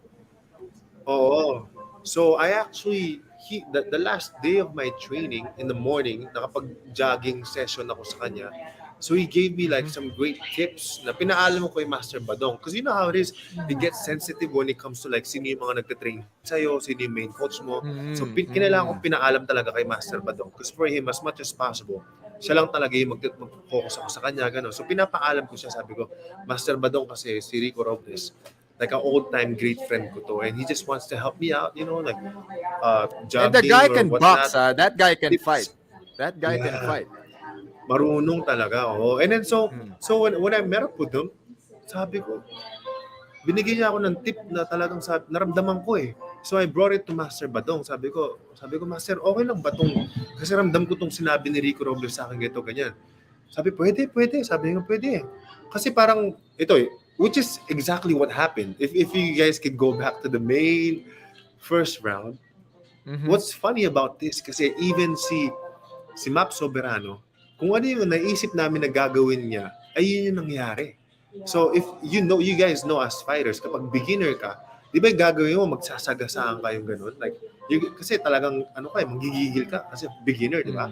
Oo. So I actually, the last day of my training in the morning, nakapag-jogging session ako sa kanya. So he gave me like some great tips na pinaalam ko kay Master Badong. Because you know how it is, it gets sensitive when it comes to like sino yung mga nagtitrain sa'yo, sino yung main coach mo. So kinailangan ko pinaalam talaga kay Master Badong. Because for him, as much as possible, siya lang talaga yung mag-focus ako sa kanya. Gano'n. So pinapaalam ko siya, sabi ko, Master Badong kasi si Rico Robles, like an old-time great friend ko to. And he just wants to help me out, you know, like jogging And the guy or can whatnot. box, that guy can It's- fight. That guy can Yeah. fight. Marunong talaga. Oh. And then so when I met up with him, sabi ko, binigyan niya ako ng tip na talagang naramdaman ko eh. So I brought it to Master Badong. Sabi ko, Master, okay lang ba tong, kasi ramdam ko tong sinabi ni Rico Robles sa akin ganito, ganyan. Sabi, pwede. Sabi niya, pwede. Kasi parang, ito eh, which is exactly what happened. If you guys could go back to the main first round, what's funny about this, kasi even si Map Soberano, kung ano yung naisip namin na gagawin niya, ay yun yung nangyari. So if you guys know as fighters, kapag beginner ka, di ba yung gagawin mo, magsasagasaan ka yung ganun? Like, kasi talagang, manggigigil ka kasi beginner, di ba?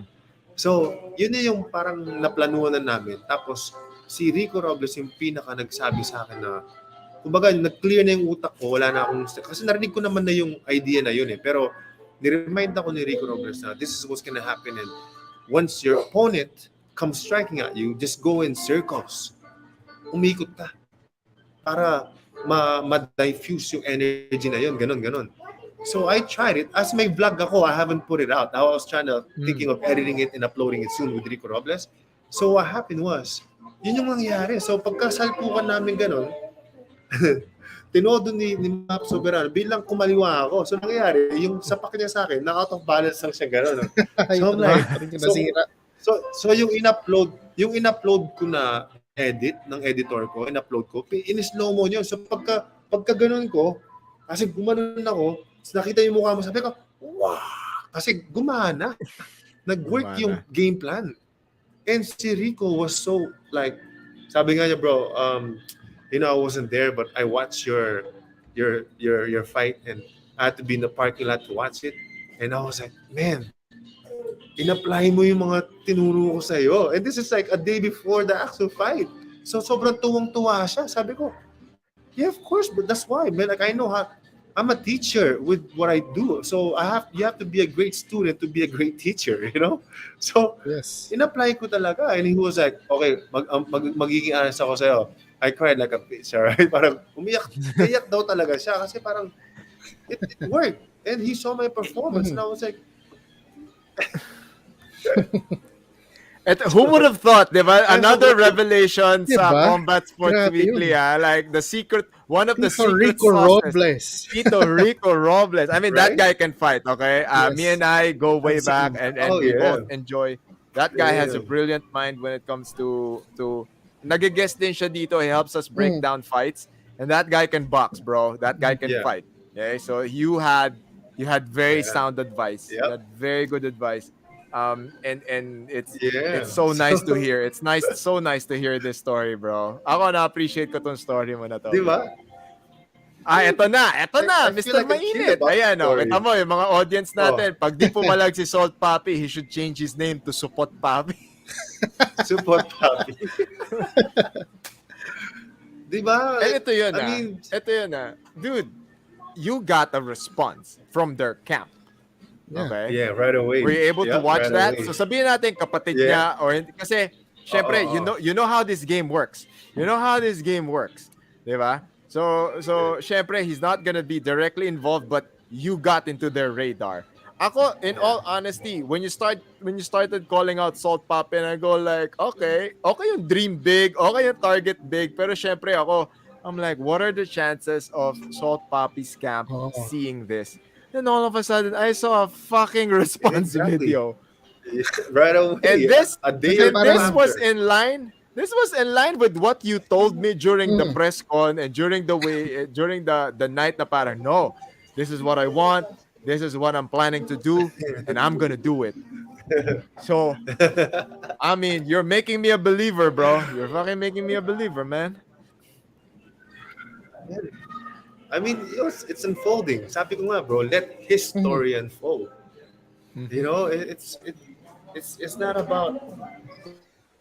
So, yun na yung parang naplanuhan na namin. Tapos, si Rico Robles yung pinaka nagsabi sa akin na, kumbaga, nag-clear na yung utak ko, wala na akong, kasi narinig ko naman na yung idea na yun eh. Pero, niremind ako ni Rico Robles na this is what's gonna happen, and once your opponent comes striking at you, just go in circles. Umikot ka para ma-diffuse yung energy na yun, ganun. So I tried it. As may vlog ako, I haven't put it out. I was thinking of editing it and uploading it soon with Rico Robles. So what happened was, yun yung nangyari. So pagkasalpukan namin ganun, tinodo ni Map Soberano, bilang kumaliwa ako. So nangyari, yung sapak niya sa akin, na-out of balance lang siya gano'n. So I'm like, so yung in-upload ko na edit ng editor ko, in-upload ko, in-slow mo niyo. So pagka ganun ko, kasi gumanon ako, nakita yung mukha mo, sabi ko, wow! Kasi gumana. Nag-work yung game plan. And si Rico was so like, sabi nga niya, bro, I wasn't there, but I watched your fight, and I had to be in the parking lot to watch it. And I was like, man, in-apply mo yung mga tinuro ko sa'yo. And this is like a day before the actual fight. So sobrang tuwang-tuwa siya. Sabi ko, yeah, of course, but that's why, man. Like, I know how, I'm a teacher with what I do. So you have to be a great student to be a great teacher, you know? So, yes. In-apply ko talaga. And he was like, okay, magiging honest ako sa'yo. I cried like a bitch, right? Parang umiyak daw talaga siya kasi parang it worked. And he saw my performance and I was like, Who would have thought, di ba? Another revelation sa Diba? Combat Sports Grabe Weekly, yun. like the secret, one of the Tito secret Rico sauces. Robles. Tito Rico Robles. I mean, that Right? guy can fight, okay? Yes. Me and I go way I've seen back, him. and Oh, we yeah. both enjoy. That guy has a Yeah. brilliant mind when it comes to nag-guest din siya dito. He helps us break down fights. And that guy can box, bro. That guy can Yeah. fight. Okay? So you had very Yeah. sound advice. You Yep. had very good advice. And it's Yeah. so nice to hear. It's so nice to hear this story, bro. Ako na-appreciate ko tong story mo na to. Di ba? Eto na, I feel Mr. like a kid Mainit. about Ayan, the story. kita mo, yung mga audience natin, pag di pumalag si Salt Papi, he should change his name to Supot Papi. Support happy. Di ba? And ito yun, I mean, Dude, you got a response from their camp. Yeah. Okay? yeah, right away. Were you able to Yeah, watch right that? away. So sabihin natin kapatid Yeah. niya or kasi syempre Oo. you know how this game works. You know how this game works. 'Di ba? So syempre he's not gonna be directly involved but you got into their radar. Ako, in all honesty, when you started calling out Salt Pop and I go like, okay yung dream big, okay yung target big, pero syempre ako, I'm like, what are the chances of Salt Poppy's camp Oo. seeing this? Then all of a sudden, I saw a fucking response Exactly. video. Right away. And this, a day and or this two was after. in line. This was in line with what you told me during the press con and during the night na parang, no, this is what I want. This is what I'm planning to do, and I'm gonna do it. So, I mean, you're making me a believer, bro. You're fucking making me a believer, man. I mean, it's unfolding. Sabi ko nga, bro, let his story unfold. You know, it's not about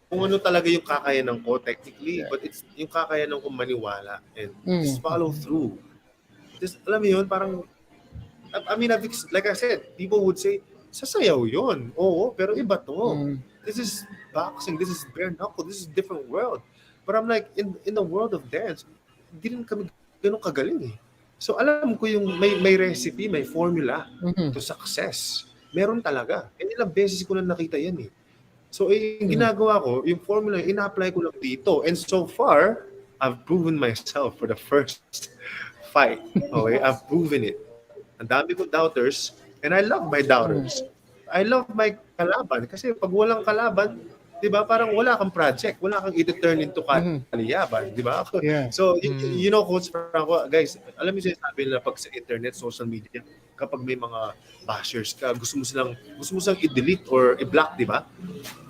kung ano talaga yung kakayanan ko technically, but it's yung kakayanan ko maniwala and just follow through. Just, alam mo yun, parang, I mean, like I said, people would say, sasayaw yun. Oo, pero iba to. This is boxing, this is bare knuckle, this is a different world. But I'm like, in the world of dance, hindi rin kami ganun kagaling eh. So alam ko yung may recipe, may formula to success. Meron talaga. And ilang beses ko na nakita yan eh. So yung ginagawa ko, yung formula, ina-apply ko lang dito. And so far, I've proven myself for the first fight. Okay, I've proven it. Ang dami ko doubters, and I love my doubters. I love my kalaban. Kasi pag walang kalaban, di ba, parang wala kang project, wala kang ito-turn into kaliyaban, di ba? Yeah. So, you know, Coach Franco, guys, alam mo sinasabi nila pag sa internet, social media, kapag may mga bashers ka, gusto mo silang i-delete or i-block, di ba?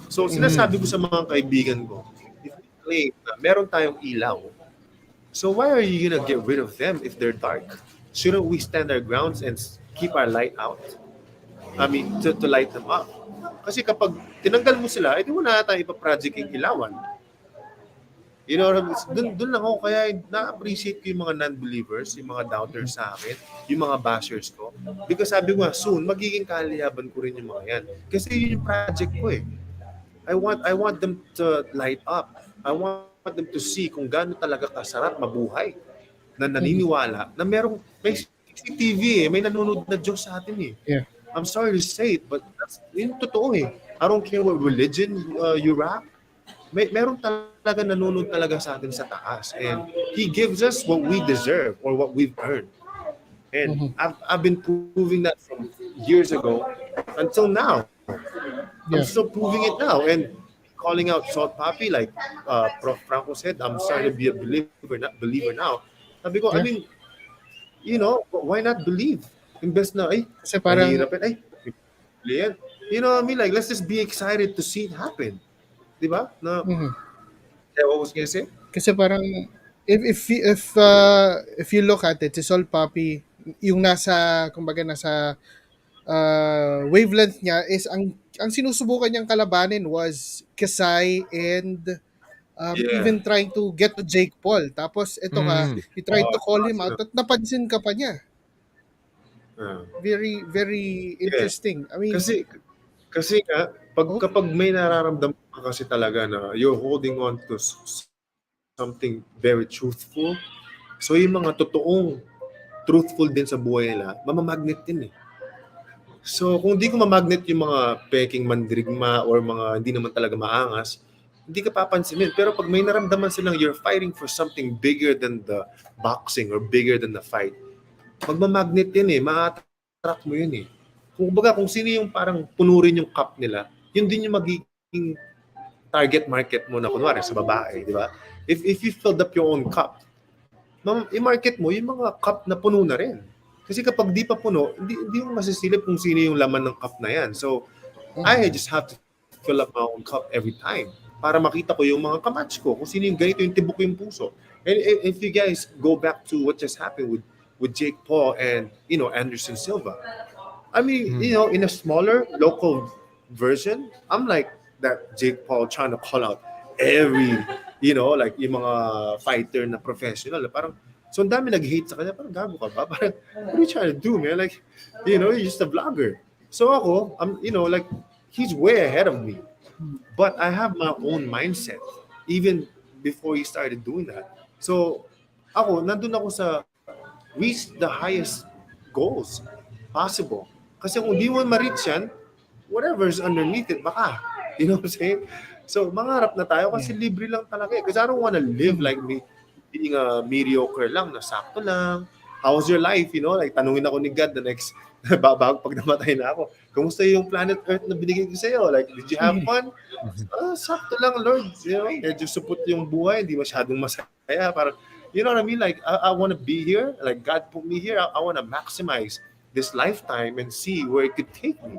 So, sinasabi ko sa mga kaibigan ko, if you claim na meron tayong ilaw, so why are you gonna get rid of them if they're dark? Shouldn't we stand our grounds and keep our light out? I mean, to light them up. Kasi kapag tinanggal mo sila, edi mo na tayo ipa-project yung ilawan. You know, dun lang ako, kaya na-appreciate ko yung mga non-believers, yung mga doubters sa akin, yung mga bashers ko. Because sabi ko nga, soon, magiging kaliyaban ko rin yung mga yan. Kasi yun yung project ko eh. I want them to light up. I want them to see kung gaano talaga kasarap mabuhay. Na naniniwala na may CCTV eh, may nanonood na Diyos sa atin eh. Yeah. I'm sorry to say it, but that's yun totoo eh. I don't care what religion you rap. Meron talaga nanonood talaga sa atin sa taas. And He gives us what we deserve or what we've earned. And I've been proving that from years ago until now. I'm still proving it now. And calling out Salt Papi, like Prof. Franco said, I'm starting to be a believer now. Sabi ko, I mean, you know, why not believe? Imbes na, Kasi parang, mahirapin, yan. You know what I mean? Like, let's just be excited to see it happen. Diba? Na, what was I gonna say? kasi parang, if you look at it, si Sol Papi, yung kumbaga nasa wavelength niya is ang sinusubukan niyang kalabanin was Kasai and even trying to get to Jake Paul. Tapos ito you tried to call him out at napansin ka pa niya. Very, very interesting. I mean, kasi nga, kapag may nararamdaman ka kasi talaga na you're holding on to something very truthful, so yung mga totoong truthful din sa buhay nila, mamamagnet din eh. So, kung di ko mamagnet yung mga peking mandirigma or mga hindi naman talaga maangas, hindi ka papansinin. Pero pag may naramdaman silang you're fighting for something bigger than the boxing or bigger than the fight, magmamagnet yan eh. Ma-attract mo yun eh. Kung baga, kung sino yung parang punurin yung cup nila, yun din yung magiging target market mo na kunwari sa babae, di ba? If you filled up your own cup, i-market mo yung mga cup na puno na rin. Kasi kapag di pa puno, hindi mo masisilip kung sino yung laman ng cup na yan. So, I just have to fill up my own cup every time para makita ko yung mga kamatch ko, kung sino yung ganito yung tibok ko yung puso. And if you guys go back to what just happened with Jake Paul and, Anderson Silva, I mean, in a smaller local version, I'm like that Jake Paul trying to call out every, like yung mga fighter na professional. Parang, so ang dami nag-hate sa kanya, parang gago ka ba? Parang, what are you trying to do, man? Like, you're just a vlogger. So ako, like, he's way ahead of me. But I have my own mindset, even before he started doing that. So, ako, nandun ako sa reach the highest goals possible. Kasi kung di mo ma-reach yan, whatever's underneath it, baka. You know what I'm saying? So, mangarap na tayo kasi libre lang talaga eh. Because I don't wanna live like me, being a mediocre lang, na sakto lang. How was your life? Like tanungin ako ni God the next, bago pag namatay na ako, kamusta yung planet Earth na binigay ko sa'yo? Like, did you have fun? Sakto lang, Lord. Medyo supot yung buhay, hindi masyadong masaya. Parang, you know what I mean? Like, I want to be here. Like, God put me here. I want to maximize this lifetime and see where it could take me.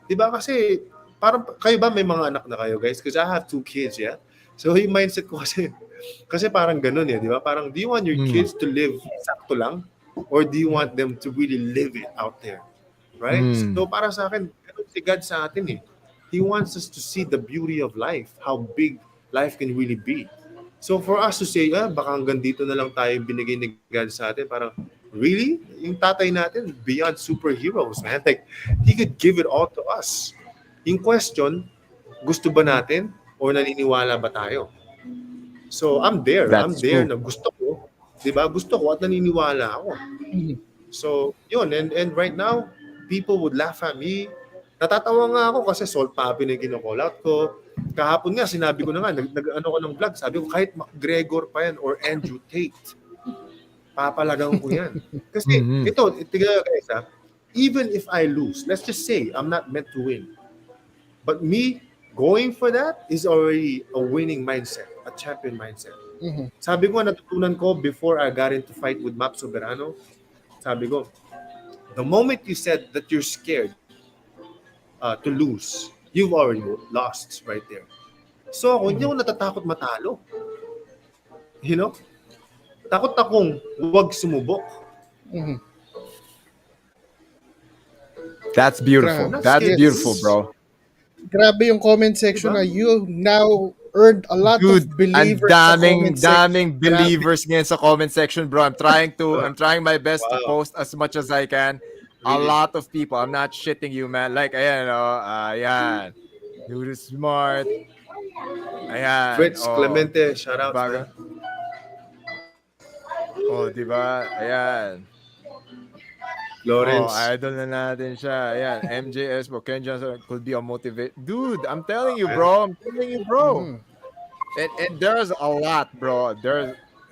Diba? Kasi, parang, kayo ba may mga anak na kayo, guys? Because I have 2 kids, yeah? So, yung mindset ko kasi parang ganun eh, di ba? Parang, do you want your kids to live sakto lang? Or do you want them to really live it out there? Right? So, para sa akin, ganun si God sa atin eh. He wants us to see the beauty of life, how big life can really be. So, for us to say, baka hanggang dito na lang tayo binigay ni God sa atin, parang, really? Yung tatay natin, beyond superheroes, man. Like, He could give it all to us. Yung question, gusto ba natin? Or naniniwala ba tayo? So, I'm there. That's I'm there true. na gusto ko. Diba? Gusto ko at naniniwala ako. So, yun. And right now, people would laugh at me. Natatawa nga ako kasi Salt Papi na yung kinocall out ko. Kahapon nga, sinabi ko na nga, nag-ano ko ng vlog. Sabi ko, kahit McGregor pa yan or Andrew Tate, papalagang ko yan. Kasi ito, tignan guys ha, even if I lose, let's just say, I'm not meant to win. But me, going for that is already a winning mindset, a champion mindset. Sabi ko, natutunan ko before I got into fight with Map Soberano, sabi ko, the moment you said that you're scared to lose, you've already lost right there. So ako, hindi ako natatakot matalo. Takot akong huwag sumubok. That's beautiful. That's beautiful, bro. Grabe yung comment section na you now earned a lot of believers. Ang daming believers ngayon sa comment section, bro. I'm trying my best to post as much as I can. A lot of people. I'm not shitting you, man. Like, ayan. Dude is smart. Ayan. Fritz Clemente, shout out. Diba? Diba? Ayan. Lawrence. Idol na natin siya. Ayan. MJS, Ken Johnson could be a motivate. Dude, I'm telling you, bro. And there's a lot, bro.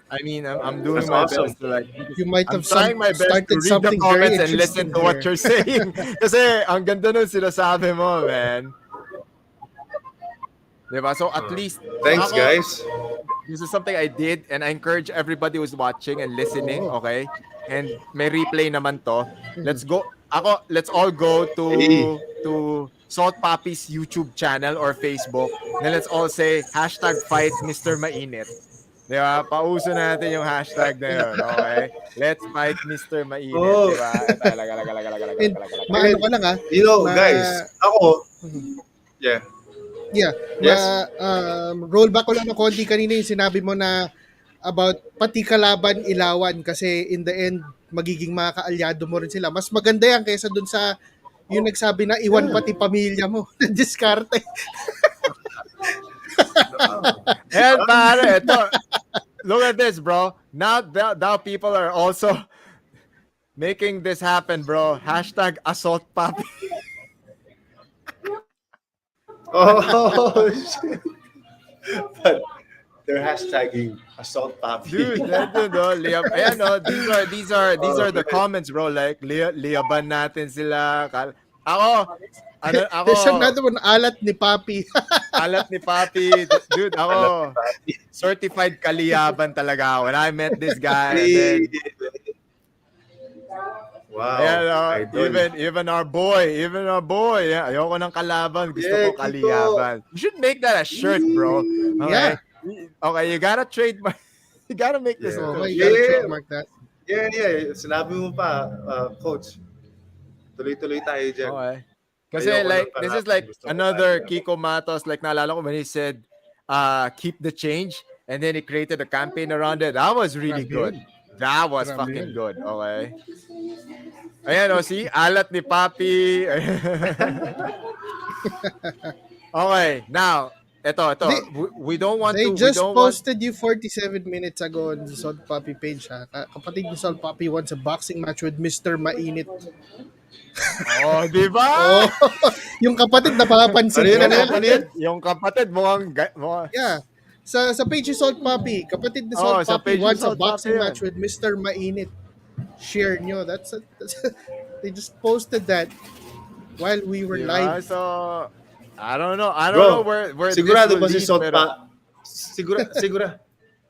I'm doing my best to you might have trying my best started to read the something very comments and listen to what you're saying. Kasi ang ganda nun sinasabi mo, man. Diba? So at least Thanks, guys. This is something I did and I encourage everybody who's watching and listening, okay? And may replay naman to. Let's all go to Salt Papi's YouTube channel or Facebook. Then let's all say #fight Mr. Mainit. Diba? Pauso natin yung hashtag na yun, okay? Let's fight Mr. Mainit, diba? Maano ka lang Guys, ako, yeah. Yeah. Yes. Roll back ko lang ng konti kanina yung sinabi mo na about pati kalaban ilawan kasi in the end magiging mga kaalyado mo rin sila. Mas maganda yan kaysa dun sa yung nagsabi na iwan pati pamilya mo. Diskarte. And pare, ito, look at this, bro. Now people are also making this happen, bro. Hashtag assault papi. Oh shit! But they're hashtagging assault papi. Dude, Liam, ayan, these are the comments, bro. Like, liyaban natin sila. Ako, There's another one, alat ni Papi. alat ni Papi. Dude, ako, certified kaliyaban talaga. When I met this guy, and then, Wow. ayan, Idol. even our boy, yeah, ayoko ng kalaban, gusto ko kaliyaban. You should make that a shirt, bro. Okay? Yeah. Okay, you gotta trademark. You gotta make this. Yeah. Oh, you Yeah. gotta trademark that. Yeah. Sinabi mo pa, coach. Tuloy-tuloy tayo dyan. Okay. Kasi Ayoko like, ng this is kalabang, like gusto ko another tayo. Kiko Matos, like naalala ko when he said, keep the change, and then he created a campaign around it. That was really good. That was Grabe fucking yun. good. Okay. Ayan, see? Alat ni Papi. Okay, now, ito. We don't want They to, just we don't want, posted you 47 minutes ago on the Salt Papi page, ha? Kapatid ni Salt Papi wants a boxing match with Mr. Mainit. oh, di ba? Oh, yung kapatid napapansin ko na. Ano yan? Yung kapatid, mukhang, Yeah. Sa page ni Salt Papi, kapatid ni Oh, Salt sa Papi page ni wants a Salt boxing Papi yan. match with Mr. Mainit. Share nyo. They just posted that while we were Diba? live. So, I don't know where Sigurado this will ba si lead, Salt pero-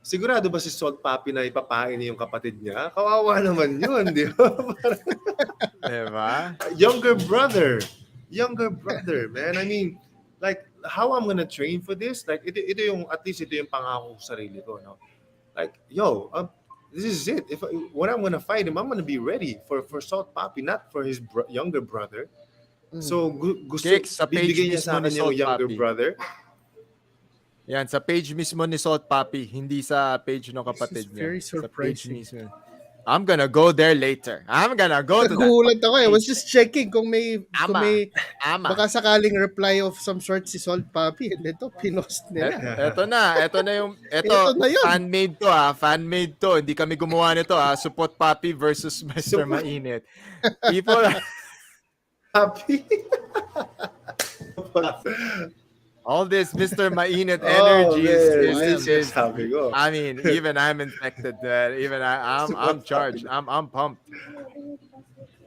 Sigurado ba si Salt Papi na ipapain niya yung kapatid niya? Kawawa naman yun, di ba? Diba? Younger brother, man. I mean, like, how I'm gonna train for this? Like, ito yung, at least ito yung pangako ko sa sarili ko, no? Like, this is it. When I'm gonna fight him, I'm gonna be ready for Salt Papi, not for his younger brother. So, gusto, Kicks sa page bibigyan niya sa mismo ni akin yung Salt younger Papi. brother. Yan, sa page mismo ni Salt Papi, hindi sa page ng kapatid This is niya. very Sa page surprising. mismo. I'm gonna go there later. I'm gonna go to that. Nagulat ako eh. I was just checking kung may Ama. baka sakaling reply of some sort si Salt Papi. And ito, pinost nila. Ito na yung Ito na yun. fan-made to fan-made to. Hindi kami gumawa nito Support Papi versus Mr. Mainit. People Happy. all this Mr. Mainit Oh, energy man. is Sabi ko. I mean, even I'm infected. Even I'm charged. I'm pumped.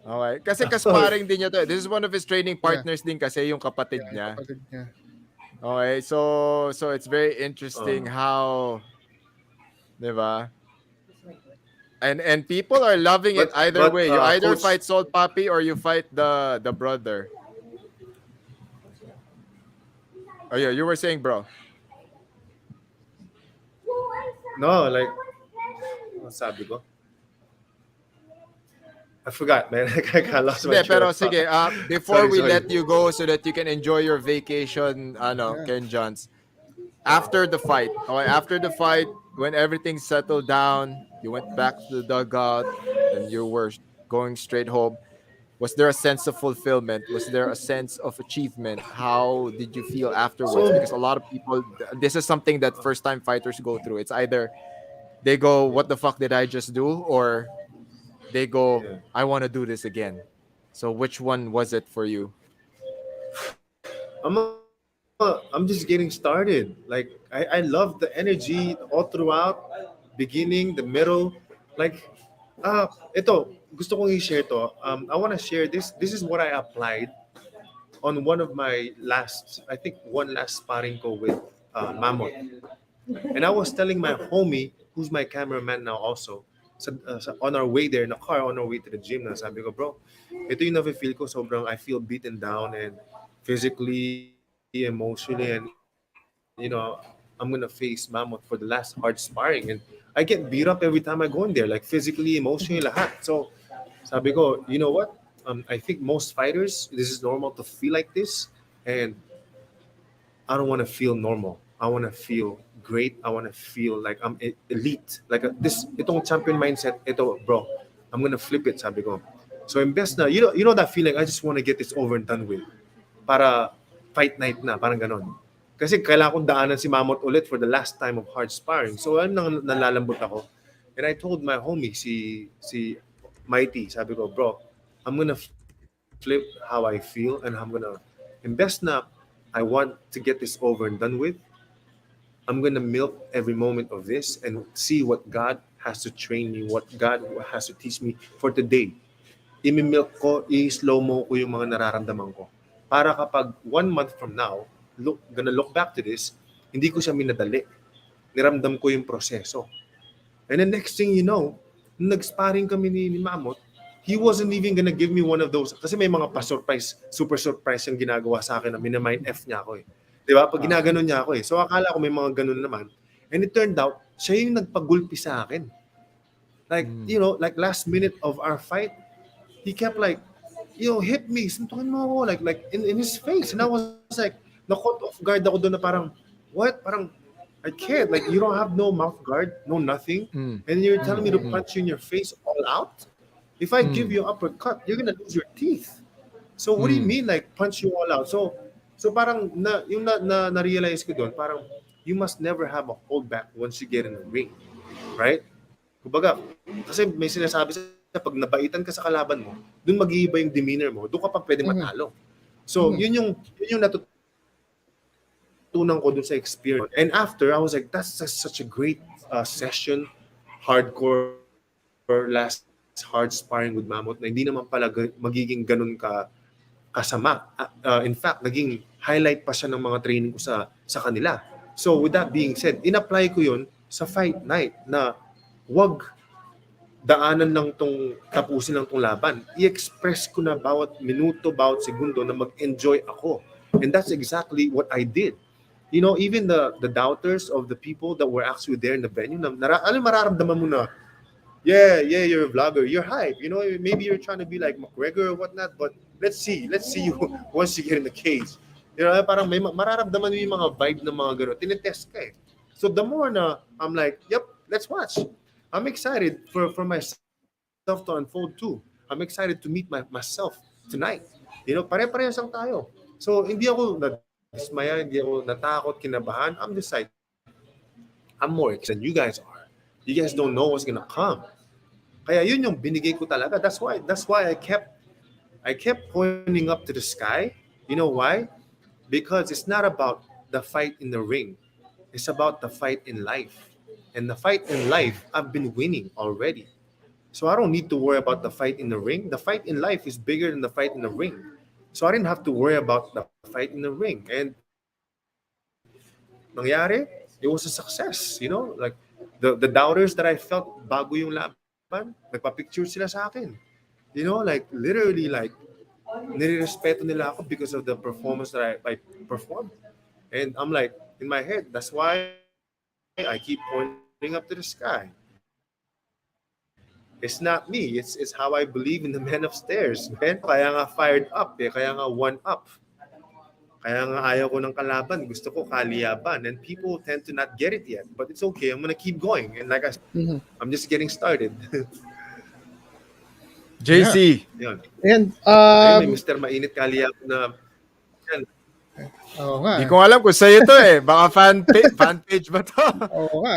Okay. Kasi kasparing din niya to. This is one of his training partners din kasi yung kapatid niya. Kapatid niya. Okay. So it's very interesting how, diba? And people are loving it either But, way. You either Coach- fight Salt Papi or you fight the brother. Oh yeah, you were saying, bro. No, like, ano sabi ko? I forgot, man. I lost my Hindi, train pero of thought. sige, before we Sorry. let you go so that you can enjoy your vacation, Ken Johns, after the fight, when everything settled down, you went back to the dugout and you were going straight home, was there a sense of fulfillment? Was there a sense of achievement? How did you feel afterwards? Because a lot of people, this is something that first-time fighters go through. It's either they go, what the fuck did I just do? Or they go, I want to do this again. So which one was it for you? I'm just getting started. Like, I love the energy all throughout, beginning, the middle. Like, ito, gusto kong i-share to. I want to share this. This is what I applied on one of my last sparring ko with Mammoth. And I was telling my homie, who's my cameraman now also, on our way there in the car, on our way to the gym, na sabi ko, bro, ito yung nafe-feel ko, sobrang I feel beaten down and physically, emotionally, and I'm gonna face Mammoth for the last hard sparring, and I get beat up every time I go in there, like physically, emotionally, lahat. So sabi ko, you know what? I think most fighters, this is normal to feel like this, and I don't want to feel normal. I want to feel great. I want to feel like I'm elite. Like itong champion mindset, ito, bro, I'm gonna flip it, sabi ko. So imbes na, you know that feeling, I just want to get this over and done with. Para fight night na, parang ganon. Kasi kailangan kong daanan si Mammoth ulit for the last time of hard sparring. So nalalambot ako. And I told my homie, si Mighty, sabi ko, bro, I'm gonna flip how I feel and I'm gonna invest na I want to get this over and done with. I'm gonna milk every moment of this and see what God has to train me, what God has to teach me for today. Imi-milk ko, i-slow mo ko yung mga nararamdaman ko. Para kapag 1 month from now, gonna look back to this, hindi ko siya minadali. Niramdam ko yung proseso. And the next thing you know, nung nag-sparring kami ni Mamot, he wasn't even gonna give me one of those. Kasi may mga pa-surprise, super surprise yung ginagawa sa akin na minamind F niya ako eh. Di ba? Pag ginaganon niya ako eh. So akala ko may mga ganun naman. And it turned out, siya yung nagpagulpi sa akin. Like, you know, like last minute of our fight, he kept like, hit me, suntukin mo ako, like in his face. And I was like, na-caught off guard ako doon na parang, what? Parang, I can't. Like, you don't have no mouth guard, no nothing. And you're telling me to punch you in your face all out? If I give you an uppercut, you're gonna lose your teeth. So what do you mean, like, punch you all out? So parang, na-realize ko doon, parang, you must never have a holdback once you get in the ring. Right? Kumbaga, kasi may sinasabi sa pag nabaitan ka sa kalaban mo, doon mag-iiba yung demeanor mo, doon ka pa pwede matalo. So, yun yung natutunan ko doon sa experience. And after, I was like, that's such a great session, hardcore, last hard sparring with Mamot na hindi naman pala magiging ganun kasama. In fact, naging highlight pa siya ng mga training ko sa kanila. So, with that being said, in-apply ko yun sa fight night na wag daanan lang tapusin lang tong laban. I-express ko na bawat minuto, bawat segundo na mag-enjoy ako. And that's exactly what I did. You know, even the doubters of the people that were actually there in the venue, mararamdaman mo na, yeah, you're a vlogger, you're hype. You know, maybe you're trying to be like McGregor or whatnot, but let's see you once you get in the cage. You know, parang may mararamdaman mo yung mga vibe ng mga gano'n. Tinetest ka eh. So the more na, I'm like, yep, let's watch. I'm excited for myself to unfold too. I'm excited to meet myself tonight. You know, pare-parehas lang tayo. So, hindi ako nadismaya, hindi ako natakot, kinabahan. I'm just like, I'm more excited than you guys are. You guys don't know what's gonna come. Kaya yun yung binigay ko talaga. That's why I kept pointing up to the sky. You know why? Because it's not about the fight in the ring. It's about the fight in life. And the fight in life, I've been winning already. So I don't need to worry about the fight in the ring. The fight in life is bigger than the fight in the ring. So I didn't have to worry about the fight in the ring. And nangyari, it was a success. You know, like the doubters that I felt bago yung laban, nagpa-picture sila sa akin. You know, like literally like nire-respeto nila ako because of the performance that I performed. And I'm like, in my head, that's why I keep pointing up to the sky. It's not me. It's how I believe in the man upstairs, man. Kaya nga fired up eh. Kaya nga one up. Kaya nga ayaw ko ng kalaban. Gusto ko kaliyaban. And people tend to not get it yet. But it's okay. I'm gonna keep going. And like I said, I'm just getting started. JC. Yun. And Ayun, may Mr. Mainit kaliyaban na yan. Oo nga. Hindi ko alam kung sa'yo to eh. Baka fan page ba to? Oo nga.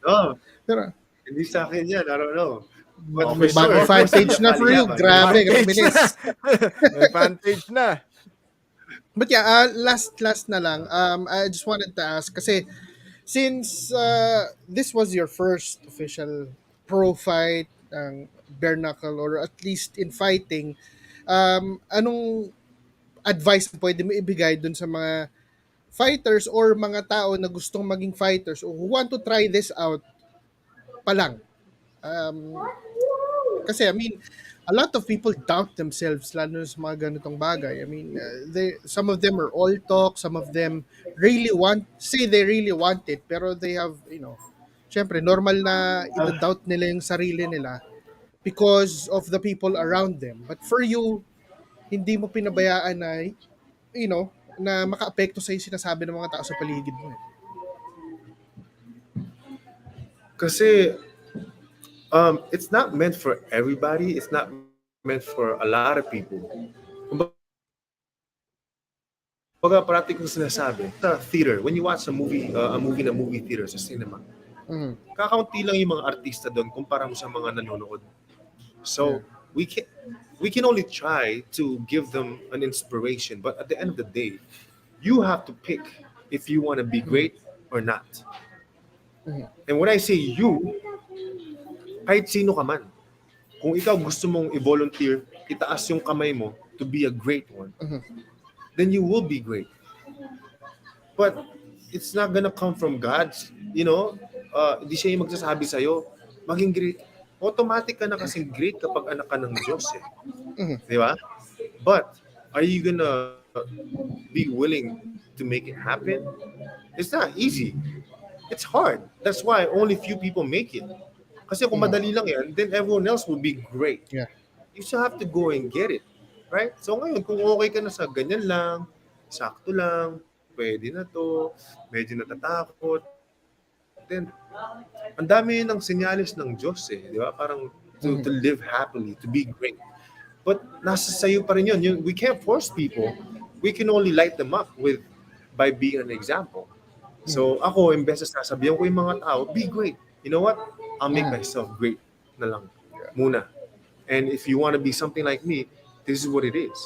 Oh, Pero hindi sa akin yan. I don't know. But may for bagong sure, fan page na for you. Grabe, Fan page bilis. na. May fan page na. But yeah, last na lang. I just wanted to ask kasi since this was your first official pro fight ng bare knuckle or at least in fighting, anong advice pwede mo ibigay dun sa mga fighters or mga tao na gustong maging fighters or who want to try this out pa lang? Kasi I mean, a lot of people doubt themselves lalo sa mga ganitong bagay. I mean, some of them are all talk, some of them say they really want it, pero they have, you know, syempre normal na i-doubt nila yung sarili nila because of the people around them. But for you, hindi mo pinabayaan na, you know, na maka-apekto sa sinasabi ng mga tao sa paligid mo. Kasi it's not meant for everybody. It's not meant for a lot of people. Kumbaga, parati kong sinasabi, sa theater, when you watch a movie na movie theater sa cinema, kakaunti lang yung mga artista doon kumpara mo sa mga nanonood. So we can only try to give them an inspiration, but at the end of the day, you have to pick if you want to be great or not. And when I say you, kahit sino ka man, kung ikaw gusto mong i-volunteer, itaas yung kamay mo to be a great one, then you will be great. But it's not gonna come from God's, hindi siya yung magsasabi sa'yo, maging great. Automatic ka na kasing great kapag anak ka ng Diyos eh. Di ba? But, are you gonna be willing to make it happen? It's not easy. It's hard. That's why only few people make it. Kasi kung madali lang yan, then everyone else will be great. Yeah. You still have to go and get it. Right? So ngayon, kung okay ka na sa ganyan lang, sakto lang, pwede na to, medyo natatakot, then ang dami yun ng senyalis ng Diyos eh. Di ba? Parang to live happily, to be great. But nasa sayo pa rin yun. We can't force people. We can only light them up by being an example. So ako, imbes na sasabihan ko yung mga tao, be great. You know what? I'll make myself great na lang muna. And if you want to be something like me, this is what it is.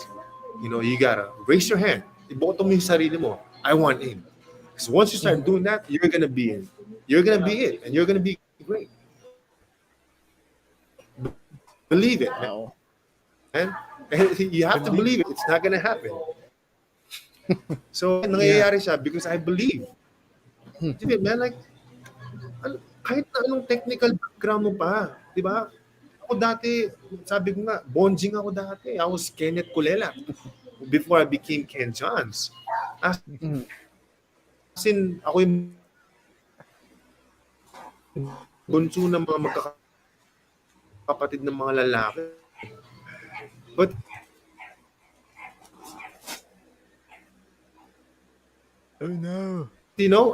You gotta raise your hand. Iboto mo yung sarili mo. I want in. Because once you start doing that, you're gonna be in. You're gonna be it. And you're gonna be great. Believe it, man. And you have to believe it. It's not gonna happen. So, nangyayari siya because I believe. Diba, man, like, kahit na anong technical background mo pa, di ba? Ako dati, sabi ko nga, bonjing ako dati. I was Kenneth Kulela before I became Ken Johns. As in, ako yung bunso ng mga magkakapatid ng mga lalaki. But oh no.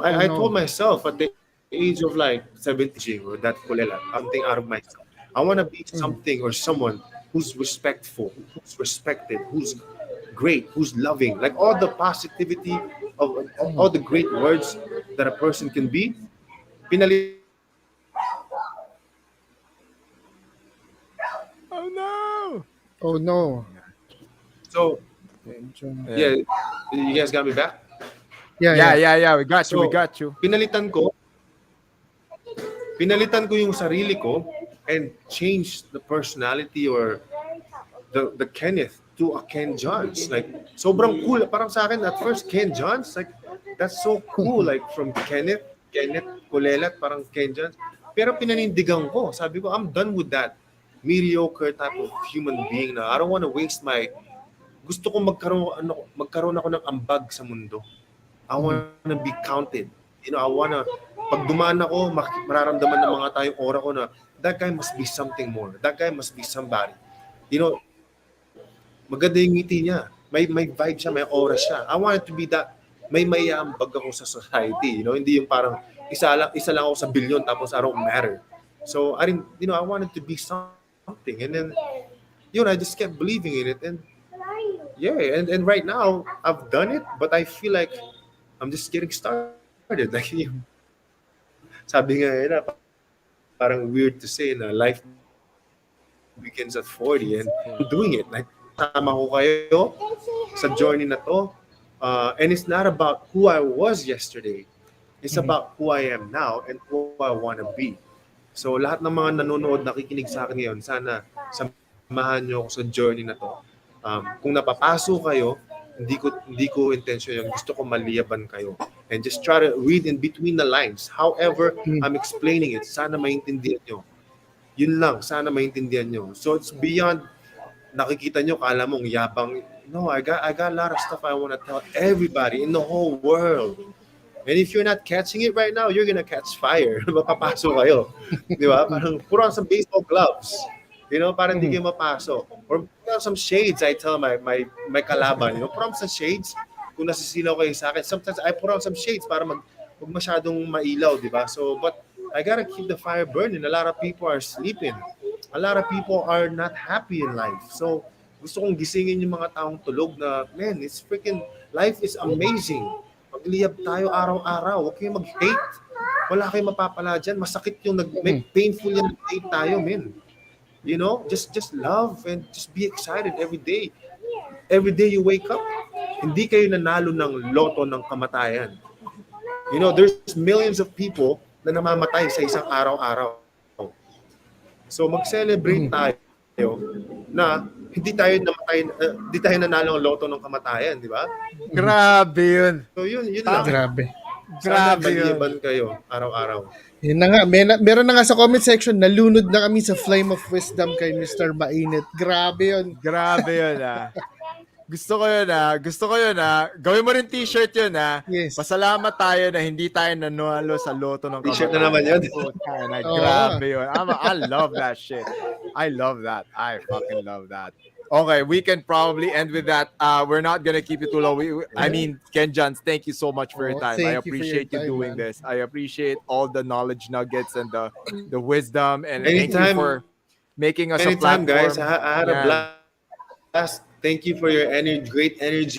I told myself at the age of like 17 or that kulela, something out of myself. I want to be something or someone who's respectful, who's respected, who's great, who's loving. Like all the positivity of all the great words that a person can be. Oh no. Oh no. So, yeah, you guys got me back? Yeah. We got you. So, We got you. Pinalitan ko yung sarili ko and changed the personality or the Kenneth to a Ken Johns. Like, sobrang cool. Parang sa akin, at first, Ken Johns, like, that's so cool. Like, from Kenneth Kulelat, parang Ken Johns. Pero pinanindigan ko. Sabi ko, I'm done with that mediocre type of human being na I don't want to waste gusto ko magkaroon ako ng ambag sa mundo. I want to be counted. I want to, pag dumaan ako, mararamdaman ng mga tayong aura ko na that guy must be something more. That guy must be somebody. Maganda yung ngiti niya. May vibe siya, may aura siya. I want it to be that, may ambag ako sa society. Hindi yung parang isa lang ako sa billion tapos I don't matter. So, I wanted to be something. And then, I just kept believing in it. And yeah, and right now, I've done it, but I feel like I'm just getting started. Like, sabi nga, parang weird to say na life begins at 40 and I'm doing it. Like, tama ko kayo sa journey na to. And it's not about who I was yesterday. It's about who I am now and who I want to be. So, lahat ng mga nanonood, nakikinig sa akin ngayon, sana samahan nyo ako sa journey na to. Kung napapaso kayo, hindi ko intention yung gusto ko maliyaban kayo. And just try to read in between the lines. However, I'm explaining it, sana maintindihan nyo. Yun lang, sana maintindihan nyo. So, it's beyond, nakikita nyo, kala mong yabang. No, I got a lot of stuff I want to tell everybody in the whole world. And if you're not catching it right now, you're gonna catch fire. Mapapasok kayo. Di ba? Parang put on some baseball gloves. Parang hindi kayo mapasok. Or put on some shades, I tell my kalaban. Put on some shades. Kung nasisilaw kayo sa akin, sometimes I put on some shades para wag masyadong mailaw, di ba? So, but I gotta keep the fire burning. A lot of people are sleeping. A lot of people are not happy in life. So, gusto kong gisingin yung mga taong tulog na, man, it's freaking, life is amazing. Magliyab tayo araw-araw. Huwag kayong mag-hate. Wala kayong mapapala dyan. Masakit yung painful yung nag-hate tayo, men. You know, just love and just be excited every day. Every day you wake up, hindi kayo nanalo ng loto ng kamatayan. You know, there's millions of people na namamatay sa isang araw-araw. So mag-celebrate tayo na hindi tayo nanalo ng loto ng kamatayan, di ba? Grabe yun. So yun lang. Grabe. Sana Grabe yun. mag-iban kayo araw-araw. Yun na nga, meron na nga sa comment section, nalunod na kami sa flame of wisdom kay Mr. Mainit. Grabe yun. Grabe yun Gusto ko yun Gusto ko yun Gawin mo rin t-shirt yun Yes. Pasalamat tayo na hindi tayo nanalo sa loto ng T-shirt na naman yun. Grabe yun. I love that shit. I love that. I fucking love that. Okay, we can probably end with that. We're not gonna keep it too long. I mean, Ken Johns, thank you so much for your time. I appreciate you doing this. I appreciate all the knowledge nuggets and the wisdom. And thank you for making us a platform. Guys. I had a blast. Thank you for your great energy.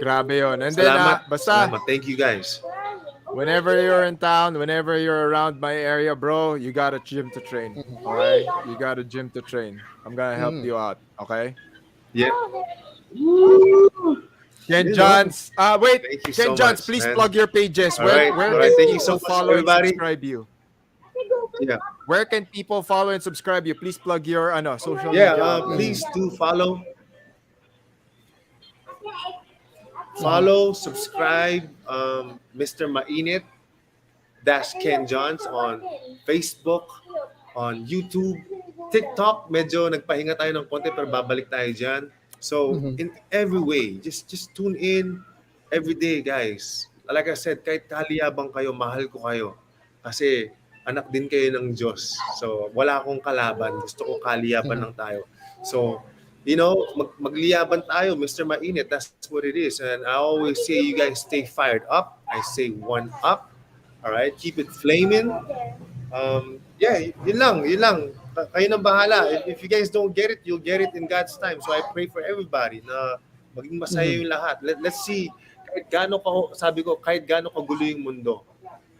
Grabe yun. And Salamat. then, basta, Salamat. Thank you guys. whenever you're in town, whenever you're around my area, bro, you got a gym to train. All right? You got a gym to train. I'm going to help you out. Okay? Yeah. Ken Johns. Wait. Thank you Ken so Johns, much, please man. plug your pages. All Where right. can Thank you people so much, follow and everybody. subscribe you? Yeah. Where can people follow and subscribe you? Please plug your social Yeah. media. Please do follow. Follow, subscribe, Mr. Mainit dash Ken Johns on Facebook, on YouTube, TikTok. Medyo nagpahinga tayo ng konti pero babalik tayo dyan. So in every way, just tune in every day, guys. Like I said, kahit kaliyabang kayo, mahal ko kayo. Kasi anak din kayo ng Diyos. So wala akong kalaban. Gusto ko kaliyaban lang tayo. So, you know, magliyaban tayo, Mr. Mainit. That's what it is. And I always say, you guys stay fired up. I say one up. All right? Keep it flaming. Yeah, yun lang. Kayo nang bahala. If you guys don't get it, you'll get it in God's time. So I pray for everybody na maging masaya yung lahat. Let's see, sabi ko, kahit gaano kagulo yung mundo.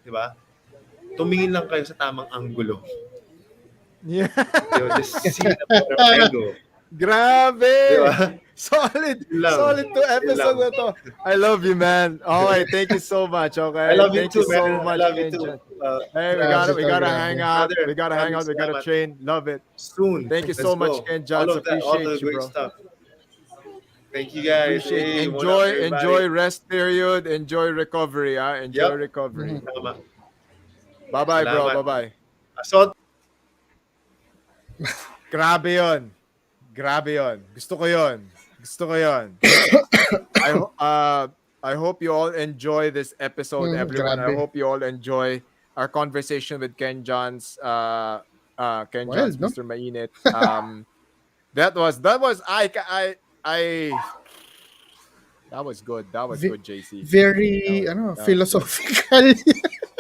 Di ba? Tumingin lang kayo sa tamang anggulo. Yeah. You know, just see the better angle. Grabe! Diba? Solid! Lang. Solid to episode na to. I love you, man. Okay, thank you so much. Okay, I love you thank too, you so man. much. I love you Ken too. Johns. Hey, we gotta hang out. We gotta hang out. We gotta train. Love it. Soon. Thank you Let's so much, go. Ken Johns. All of that, all Appreciate the you, great bro. stuff. Thank you, guys. Appreciate Hey, what up, everybody? enjoy rest period. Enjoy recovery. Enjoy recovery. Tama. Bye bye, bro. Salamat. Bye bye. Assault. Grabe yon. Grabe yon. Gusto ko yon. Gusto ko yon. I hope you all enjoy this episode, everyone. I grabe. hope you all enjoy our conversation with Ken Johns, Ken Well, Johns, no? Mr. Mainit. That was that was good. That was good, JC. Very, philosophical.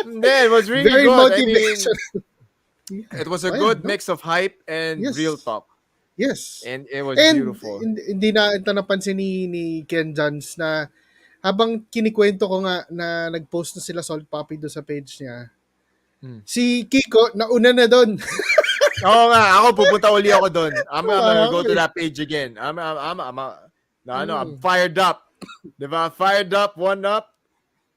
Hindi, it was really Very good. motivational. It was a Well, good no? mix of hype and Yes. real talk. Yes. And it was And beautiful. hindi na ito napansin ni Ken Johns na habang kinikwento ko nga na nag-post na sila Salt Papi doon sa page niya, si Kiko nauna na doon. Oo nga, ako pupunta uli ako doon. I'm gonna go to Okay. that page again. I'm fired up. 'Di ba? Fired up, one up.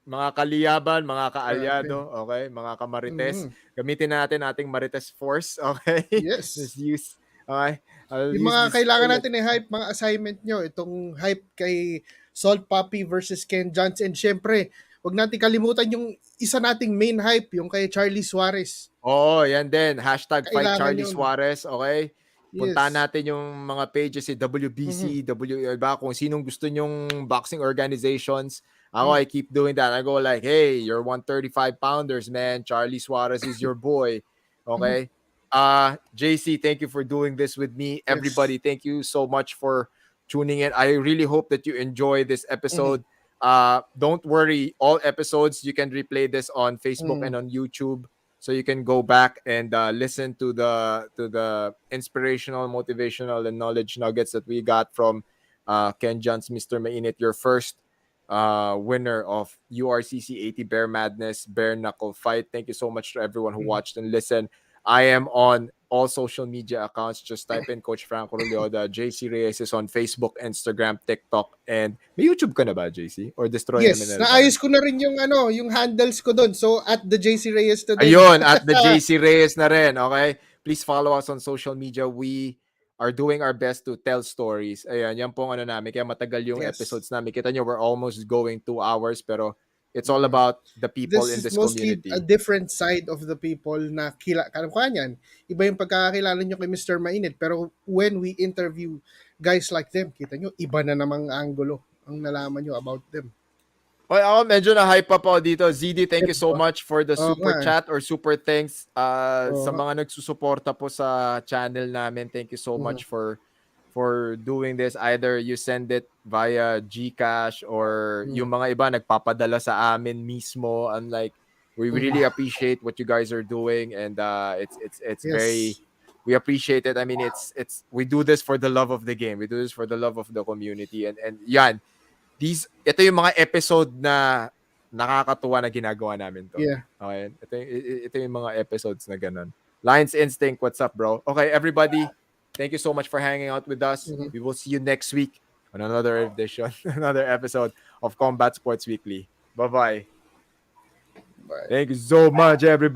Mga kaliyaban, mga kaalyado, okay? Mga kamarites. Gamitin natin ating Marites Force, okay? Yes. Just use, okay? Yung mga kailangan natin i-hype, mga assignment nyo, itong hype kay Salt Papi versus Ken Johns. And syempre, huwag natin kalimutan yung isa nating main hype, yung kay Charlie Suarez. Oo, yan din. Hashtag Fight Kailangan Charlie yun. Suarez, okay? Puntahan Yes. natin yung mga pages, si WBC, iba, kung sinong gusto nyong boxing organizations. Ako, I keep doing that. I go like, hey, you're 135 pounders, man. Charlie Suarez is your boy. Okay? JC, thank you for doing this with me. Yes. Everybody, thank you so much for tuning in. I really hope that you enjoy this episode. Don't worry, all episodes, you can replay this on Facebook and on YouTube. So you can go back and listen to the inspirational, motivational, and knowledge nuggets that we got from Ken Johns, Mr. Mainit, your first winner of URCC 80 Bare Madness Bare Knuckle Fight. Thank you so much to everyone who watched and listened. I am on all social media accounts. Just type in Coach Franco Rulloda. JC Reyes is on Facebook, Instagram, TikTok, and may YouTube ka na ba, JC? Or Destroy Yes, MNL? naayos ko na rin yung yung handles ko doon. So at the JC Reyes na din. Ayun, at the JC Reyes na rin, okay? Please follow us on social media. We are doing our best to tell stories. Ayan, yan pong namin. Kaya matagal yung episodes namin. Kita nyo, we're almost going 2 hours, pero it's all about the people in this is mostly community. a different side of the people na kanyan. Iba yung pagkakakilala nyo kay Mr. Mainit. Pero when we interview guys like them, kita nyo, iba na namang angulo ang nalaman nyo about them. Okay, ako medyo na-hype up ako dito. ZD, thank you so much for the super chat or super thanks sa mga nagsusuporta po sa channel namin. Thank you so much for doing this. Either you send it via GCash or yung mga iba nagpapadala sa amin mismo. Unlike, we really appreciate what you guys are doing, and it's very, we appreciate it. I mean, it's we do this for the love of the game. We do this for the love of the community, and yan. Ito yung mga episode na nakakatuwa na ginagawa namin to. Yeah. Okay? Ito yung mga episodes na ganun. Lions Instinct, what's up, bro? Okay, everybody, thank you so much for hanging out with us. We will see you next week on another edition, another episode of Combat Sports Weekly. Bye-bye. Bye. Thank you so much, everybody.